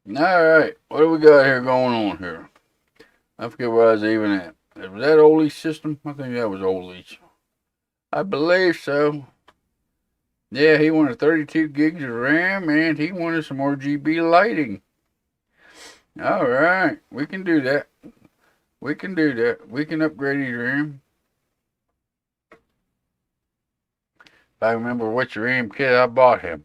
Alright, what do we got here going on here? I forget where I was even at. Was that Old Leach system? I think that was Old Leach. I believe so. Yeah, he wanted 32 gigs of RAM and he wanted some RGB lighting. Alright, we can do that. We can do that. We can upgrade his RAM. If I remember which RAM kit I bought him.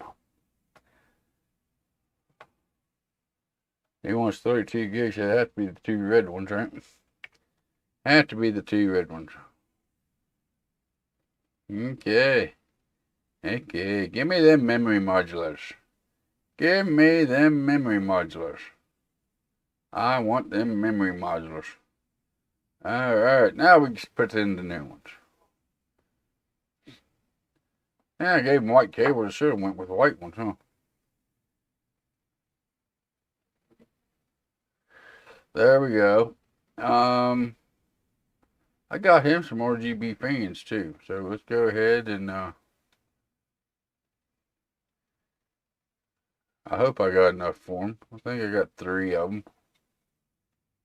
He wants 32 gigs. That have to be the two red ones, right? Have to be the two red ones. Okay. Okay. Give me them memory modulars. Give me them memory modulars. I want them memory modulars. Alright, now we can put in the new ones. Yeah, I gave him white cables. I should have went with the white ones, huh? There we go. I got him some RGB fans too. So let's go ahead and I hope I got enough for him. I think I got 3 of them.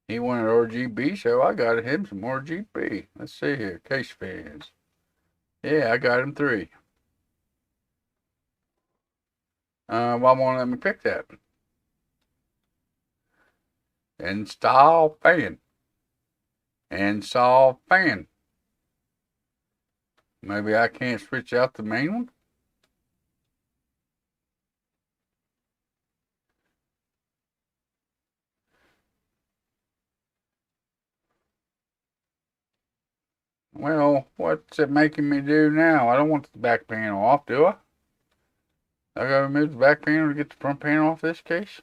He wanted RGB, so I got him some RGB. Let's see here, case fans. Yeah, I got him 3. Why won't let me pick that? Install fan. Install fan. Maybe I can't switch out the main one? Well, what's it making me do now? I don't want the back panel off, do I? I gotta remove the back panel to get the front panel off this case?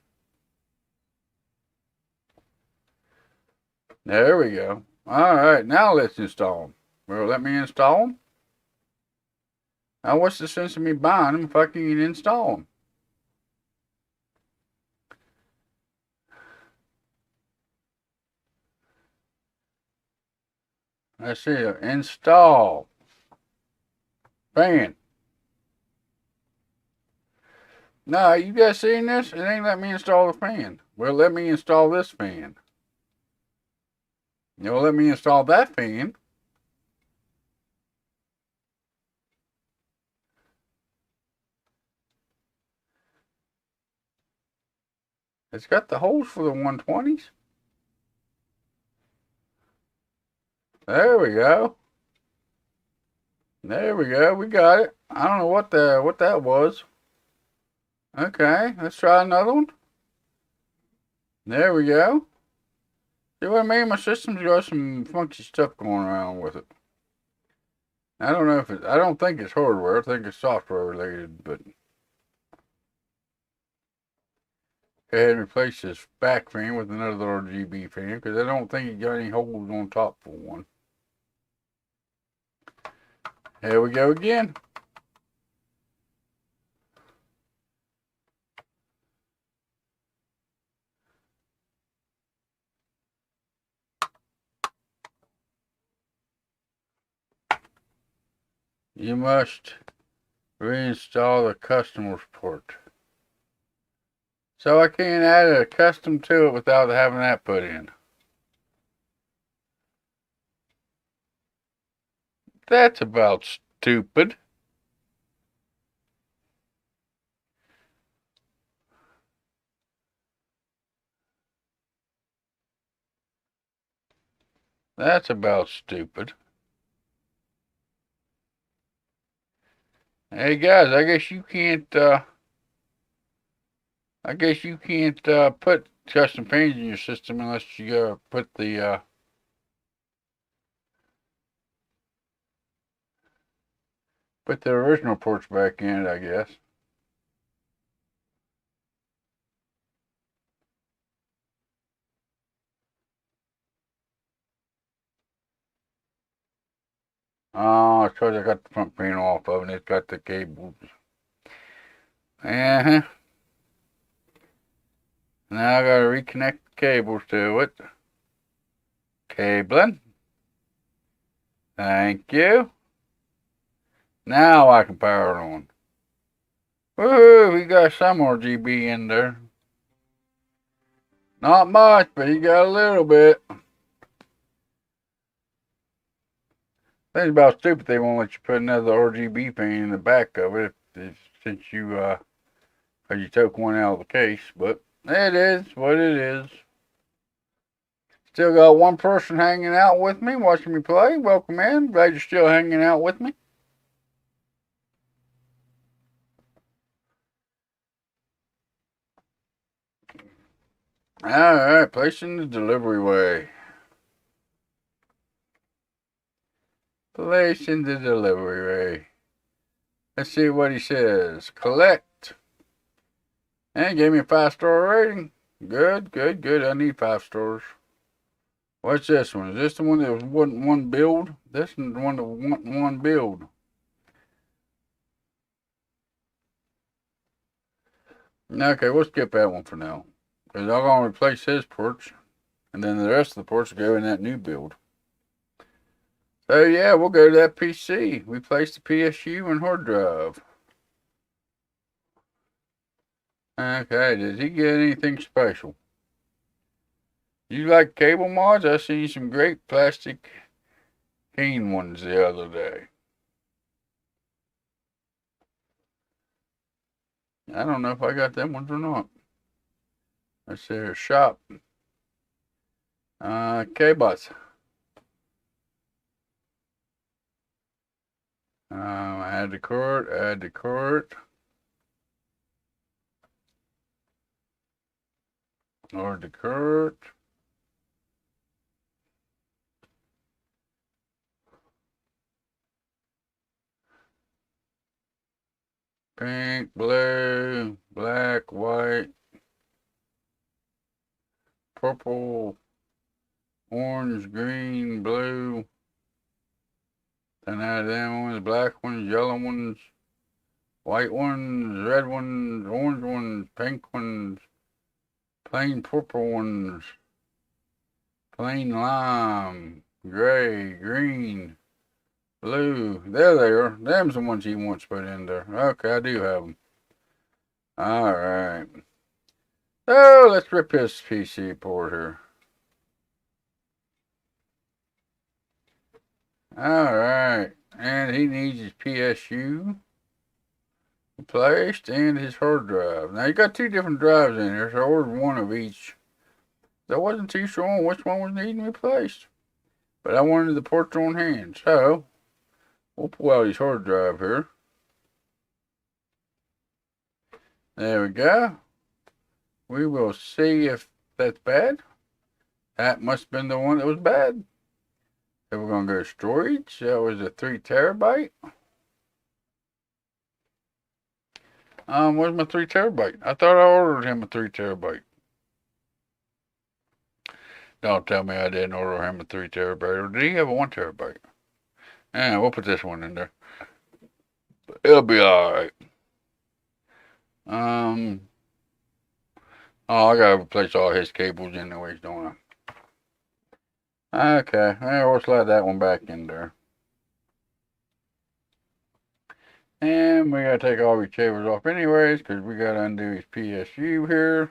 There we go. Alright, now let's install them. Will it let me install them? Now what's the sense of me buying them if I can't install them? Let's see here. Install. Fan. No, you guys seen this? It ain't let me install the fan. Well, let me install this fan. You'll let me install that fan. It's got the holes for the 120s. There we go. There we go. We got it. I don't know what that was. Okay, let's try another one. There we go. See what I mean? My system's got some funky stuff going around with it. I don't know if I don't think it's hardware. I think it's software related, but go ahead and replace this back fan with another RGB fan because I don't think it got any holes on top for one. Here we go again. You must reinstall the customer's port. So I can't add a custom to it without having that put in. That's about stupid. That's about stupid. Hey guys, I guess you can't put custom panes in your system unless you put the original ports back in it, I guess. Oh, it's because I got the front panel off of it and it's got the cables. Uh-huh. Now I gotta reconnect the cables to it. Cabling. Thank you. Now I can power it on. Woohoo, we got some RGB in there. Not much, but you got a little bit. That's about stupid they won't let you put another RGB pane in the back of it since you took one out of the case, but it is what it is. Still got one person hanging out with me, watching me play. Welcome in. Glad you're still hanging out with me. Alright, placing the delivery way. Placing the delivery way. Let's see what he says. Collect. And gave me a 5-star rating. Good, good, good. I need 5 stars. What's this one? Is this the one that was one build? This is the one that want one build. Okay, we'll skip that one for now. Because I'm going to replace his porch. And then the rest of the porch will go in that new build. So yeah, we'll go to that PC. Replace the PSU and hard drive. Okay, did he get anything special? You like cable mods? I seen some great plastic cane ones the other day. I don't know if I got them ones or not. Let's see, shop. K-Bus. Add to cart, add to cart. Or to cart. Pink, blue, black, white, purple, orange, green, blue. Then add them ones, black ones, yellow ones, white ones, red ones, orange ones, pink ones, plain purple ones, plain lime, gray, green, blue. There they are. Them's the ones he wants put in there. Okay, I do have them. Alright. So, let's rip his PC port here. Alright. And he needs his PSU replaced and his hard drive. Now, you got 2 different drives in here, so I ordered one of each. I wasn't too sure on which one was needing replaced. But I wanted the ports on hand, so we'll pull out his hard drive here. There we go. We will see if that's bad. That must have been the one that was bad. So we're going to go to storage. That was a 3 terabyte. Where's my 3 terabyte? I thought I ordered him a 3 terabyte. Don't tell me I didn't order him a 3 terabyte. Or did he have a 1 terabyte? Yeah, we'll put this one in there. It'll be alright. Oh, I gotta replace all his cables anyways, don't I? Okay, well, we'll slide that one back in there. And we gotta take all these cables off anyways, because we gotta undo his PSU here.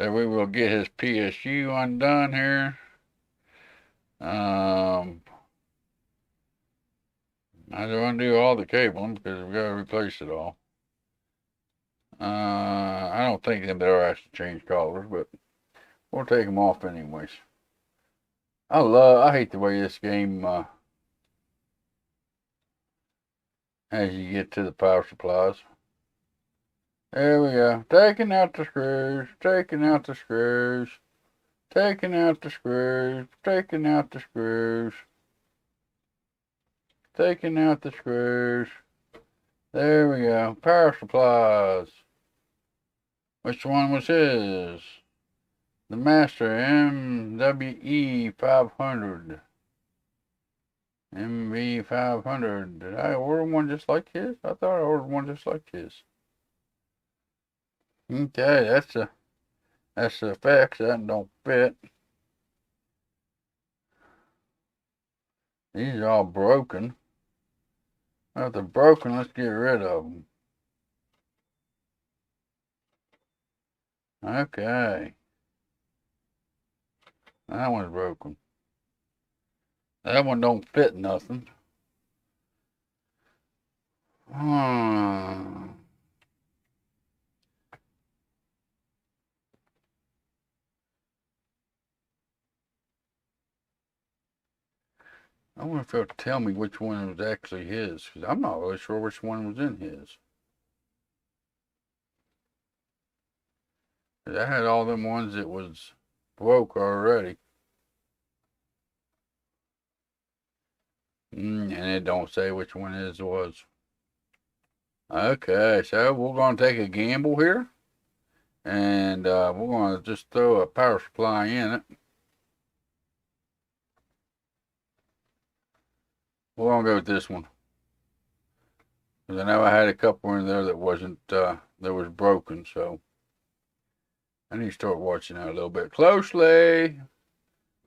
So we will get his PSU undone here. I don't undo all the cabling because we gotta replace it all. I don't think them there actually change colors, but we'll take them off anyways. I hate the way this game, as you get to the power supplies. There we go. Taking out the screws, taking out the screws, taking out the screws, taking out the screws, taking out the screws. There we go. Power supplies. Which one was his? The Master MWE500. MV500. Did I order one just like his? I thought I ordered one just like his. Okay, that's the effects. That don't fit. These are all broken. Well, if they're broken, let's get rid of them. Okay. That one's broken. That one don't fit nothing. I wonder if they'll tell me which one was actually his, because I'm not really sure which one was in his. I had all them ones that was broke already. And it don't say which one his was. Okay, so we're going to take a gamble here. And we're going to just throw a power supply in it. We're going to go with this one. Because I know I had a couple in there that wasn't, that was broken, so I need to start watching that a little bit closely.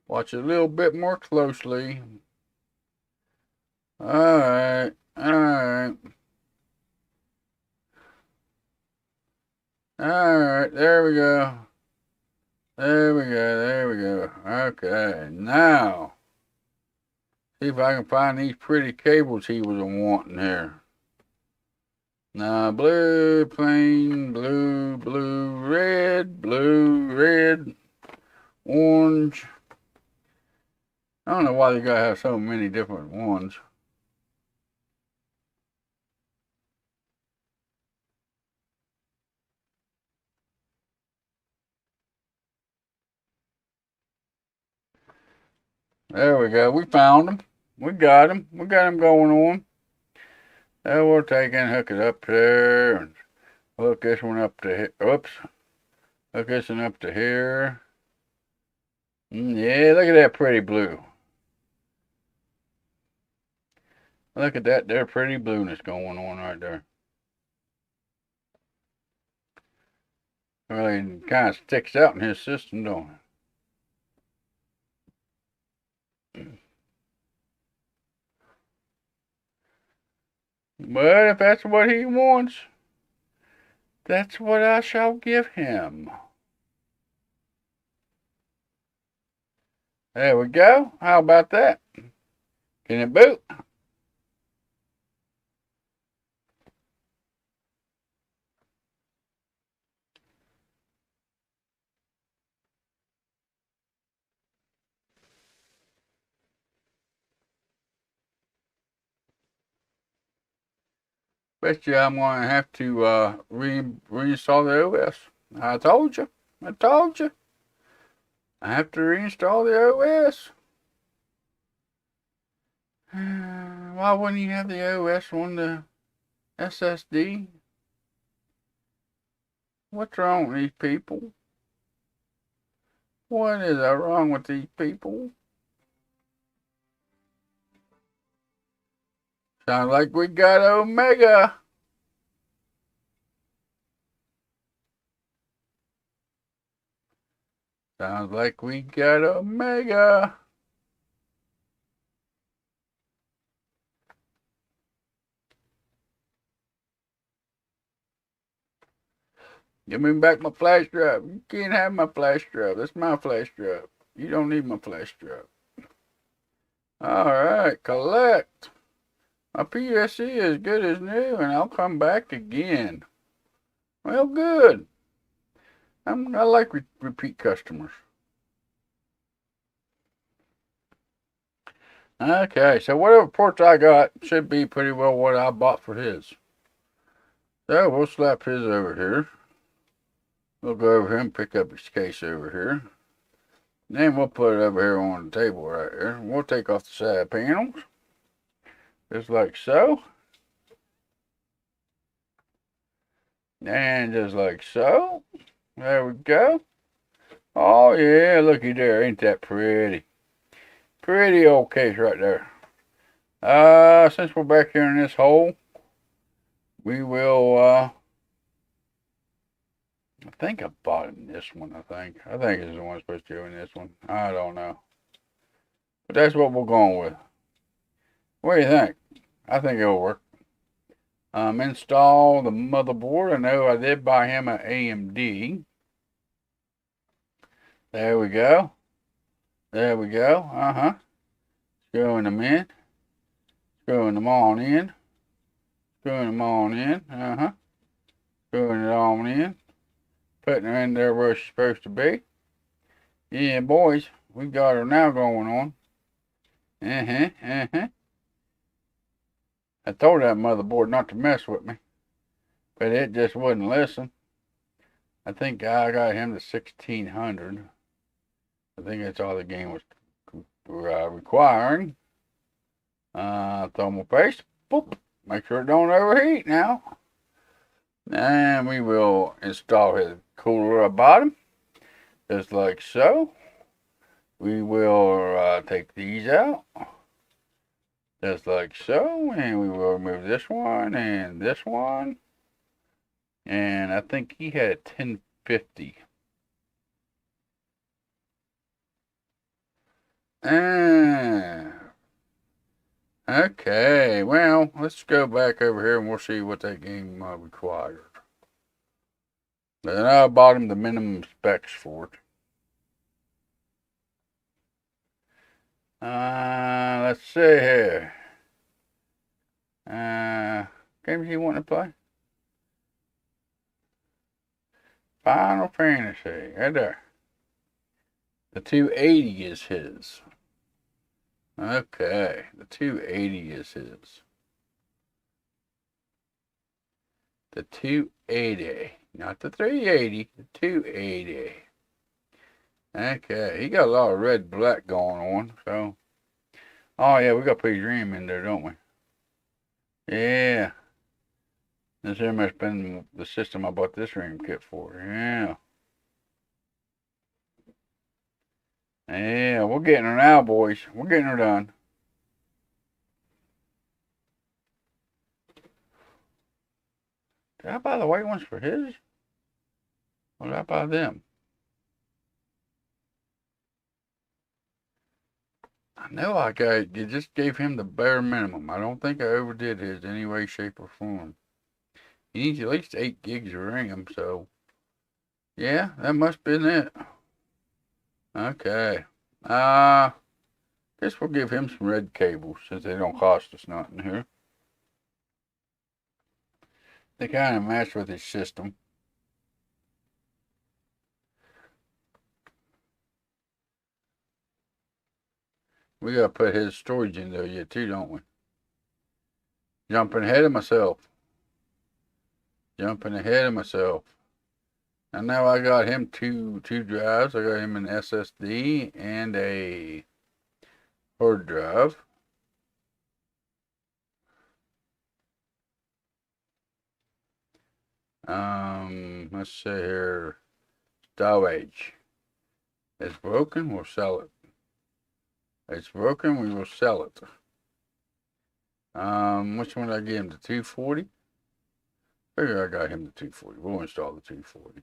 Watch it a little bit more closely. Alright, alright. Alright, there we go. There we go, there we go. Okay, now, see if I can find these pretty cables he was wanting here. Now, blue, plain, blue, blue, red, orange. I don't know why they gotta have so many different ones. There we go. We found them. We got them. We got them going on. Now we'll take and hook it up there. And hook this one up to here. Oops. Hook this one up to here. Yeah, look at that pretty blue. Look at that there pretty blueness going on right there. Really kind of sticks out in his system, don't it? But if that's what he wants, that's what I shall give him. There we go. How about that? Can it boot? Bet you I'm going to have to reinstall the OS. I told you. I told you. I have to reinstall the OS. Why wouldn't you have the OS on the SSD? What's wrong with these people? What is wrong with these people? Sounds like we got Omega. Sounds like we got Omega. Give me back my flash drive. You can't have my flash drive. That's my flash drive. You don't need my flash drive. Alright, collect. My PSC is good as new, and I'll come back again. Well, good. I like repeat customers. Okay, so whatever parts I got should be pretty well what I bought for his. So we'll slap his over here. We'll go over here and pick up his case over here. Then we'll put it over here on the table right here. We'll take off the side panels. Just like so. And just like so. There we go. Oh yeah, looky there. Ain't that pretty? Pretty old case right there. Since we're back here in this hole, we will, I think I bought him this one, I think it's the one supposed to go in this one. I don't know. But that's what we're going with. What do you think? I think it'll work. Install the motherboard. I know I did buy him an AMD. There we go. There we go. Screwing them in. Screwing them on in. Screwing them on in. Screwing it on in. Putting her in there where she's supposed to be. Yeah, boys. We got her now going on. I told that motherboard not to mess with me. But it just wouldn't listen. I think I got him to 1600. I think that's all the game was requiring. Thermal paste. Boop. Make sure it don't overheat now. And we will install his cooler at bottom. Just like so. We will take these out. Just like so. And we will remove this one and this one. And I think he had a 1050. Okay, well, let's go back over here and we'll see what that game required. And I bought him the minimum specs for it. Let's see here. Games you want to play? Final Fantasy, right there. The 280 is his. Okay, the 280 is his. The 280, not the 380, the 280. Okay, he got a lot of red black going on, so. Oh yeah, we got to put his RAM in there, don't we? Yeah. This here must have been the system I bought this RAM kit for. Yeah. Yeah, we're getting her now, boys. We're getting her done. Did I buy the white ones for his? Or did I buy them? I know you just gave him the bare minimum. I don't think I overdid his in any way, shape, or form. He needs at least 8 gigs of RAM, so. Yeah, that must have been it. Okay. Guess we'll give him some red cables since they don't cost us nothing here. They kind of match with his system. We gotta put his storage in there yet too, don't we? Jumping ahead of myself. Jumping ahead of myself. And now I got him two drives. I got him an SSD and a hard drive. Let's see here. Storage. It's broken, we'll sell it. It's broken, we will sell it. Which one did I get him? The 240? Figure I got him the 240. We'll install the 240.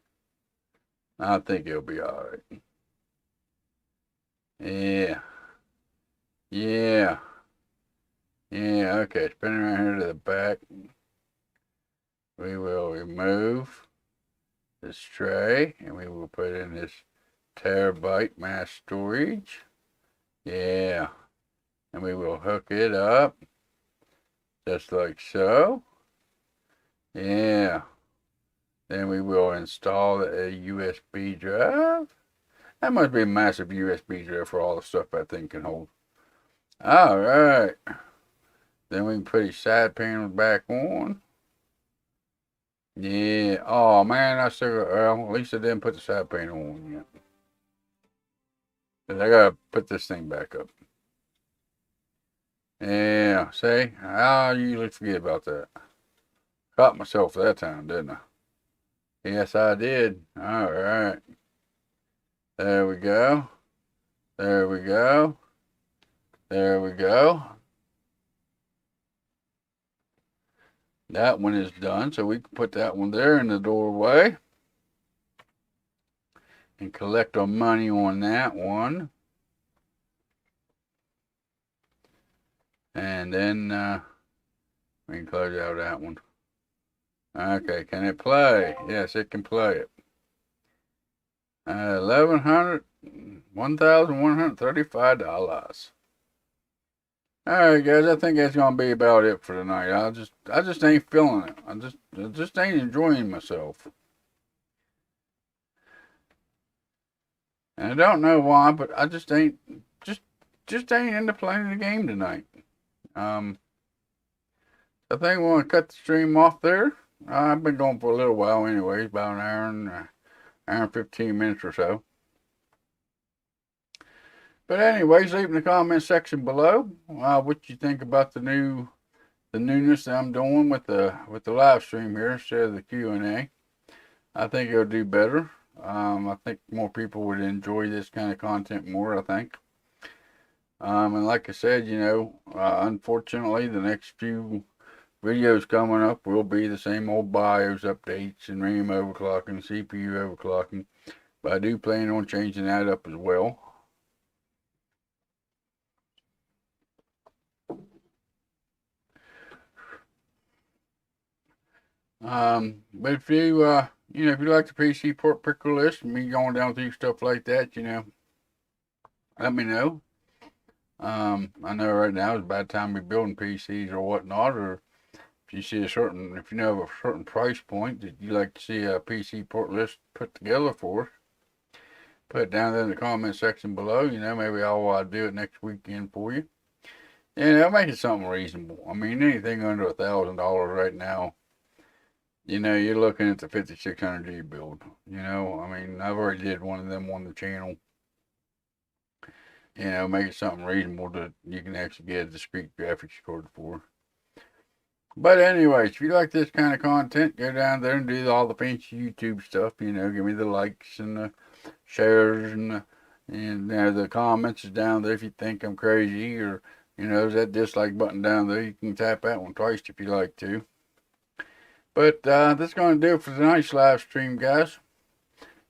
I think it'll be alright. Yeah. Yeah. Yeah, okay. Spin around here to the back. We will remove this tray, and we will put in this terabyte mass storage. Yeah. And we will hook it up just like so. Yeah. Then we will install a USB drive. That must be a massive USB drive for all the stuff that thing can hold. Alright. Then we can put these side panels back on. Yeah. Oh man, I still well, at least I didn't put the side panel on yet. But I gotta put this thing back up. Yeah, see? I usually forget about that. Caught myself that time, didn't I? Yes, I did. Alright. There we go. There we go. There we go. That one is done, so we can put that one there in the doorway. And collect our money on that one. And then we can close out that one. Okay, can it play? Yes, it can play it. $1,135. Alright guys, I think that's gonna be about it for tonight. I just ain't feeling it. I just ain't enjoying myself. And I don't know why, but I just ain't into playing the game tonight. I think we're gonna cut the stream off there. I've been going for a little while anyways, about an hour and 15 minutes or so. But anyways, leave in the comment section below what you think about the newness that I'm doing with the live stream here instead of the Q&A. I think it'll do better. I think more people would enjoy this kind of content more, I think. And like I said, you know, unfortunately, the next few videos coming up will be the same old BIOS updates and RAM overclocking, CPU overclocking. But I do plan on changing that up as well. But if you, you know, if you like the PC port picker list and me going down through stuff like that, you know, let me know. I know right now is a bad time to be building PCs or whatnot, or if you see if you know of a certain price point that you like to see a PC port list put together for, put it down there in the comment section below. You know, maybe I'll do it next weekend for you. You know, make it something reasonable. I mean, anything under $1,000 right now, you know, you're looking at the 5600G build. You know, I mean, I've already did one of them on the channel. You know, make it something reasonable that you can actually get a discrete graphics card for. But anyways, if you like this kind of content, go down there and do all the fancy YouTube stuff. You know, give me the likes and the shares and the comments is down there if you think I'm crazy, or you know, there's that dislike button down there. You can tap that one twice if you like to. But that's going to do it for tonight's live stream, guys.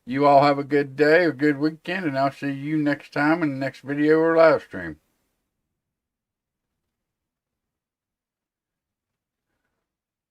You all have a good day, a good weekend, and I'll see you next time in the next video or live stream.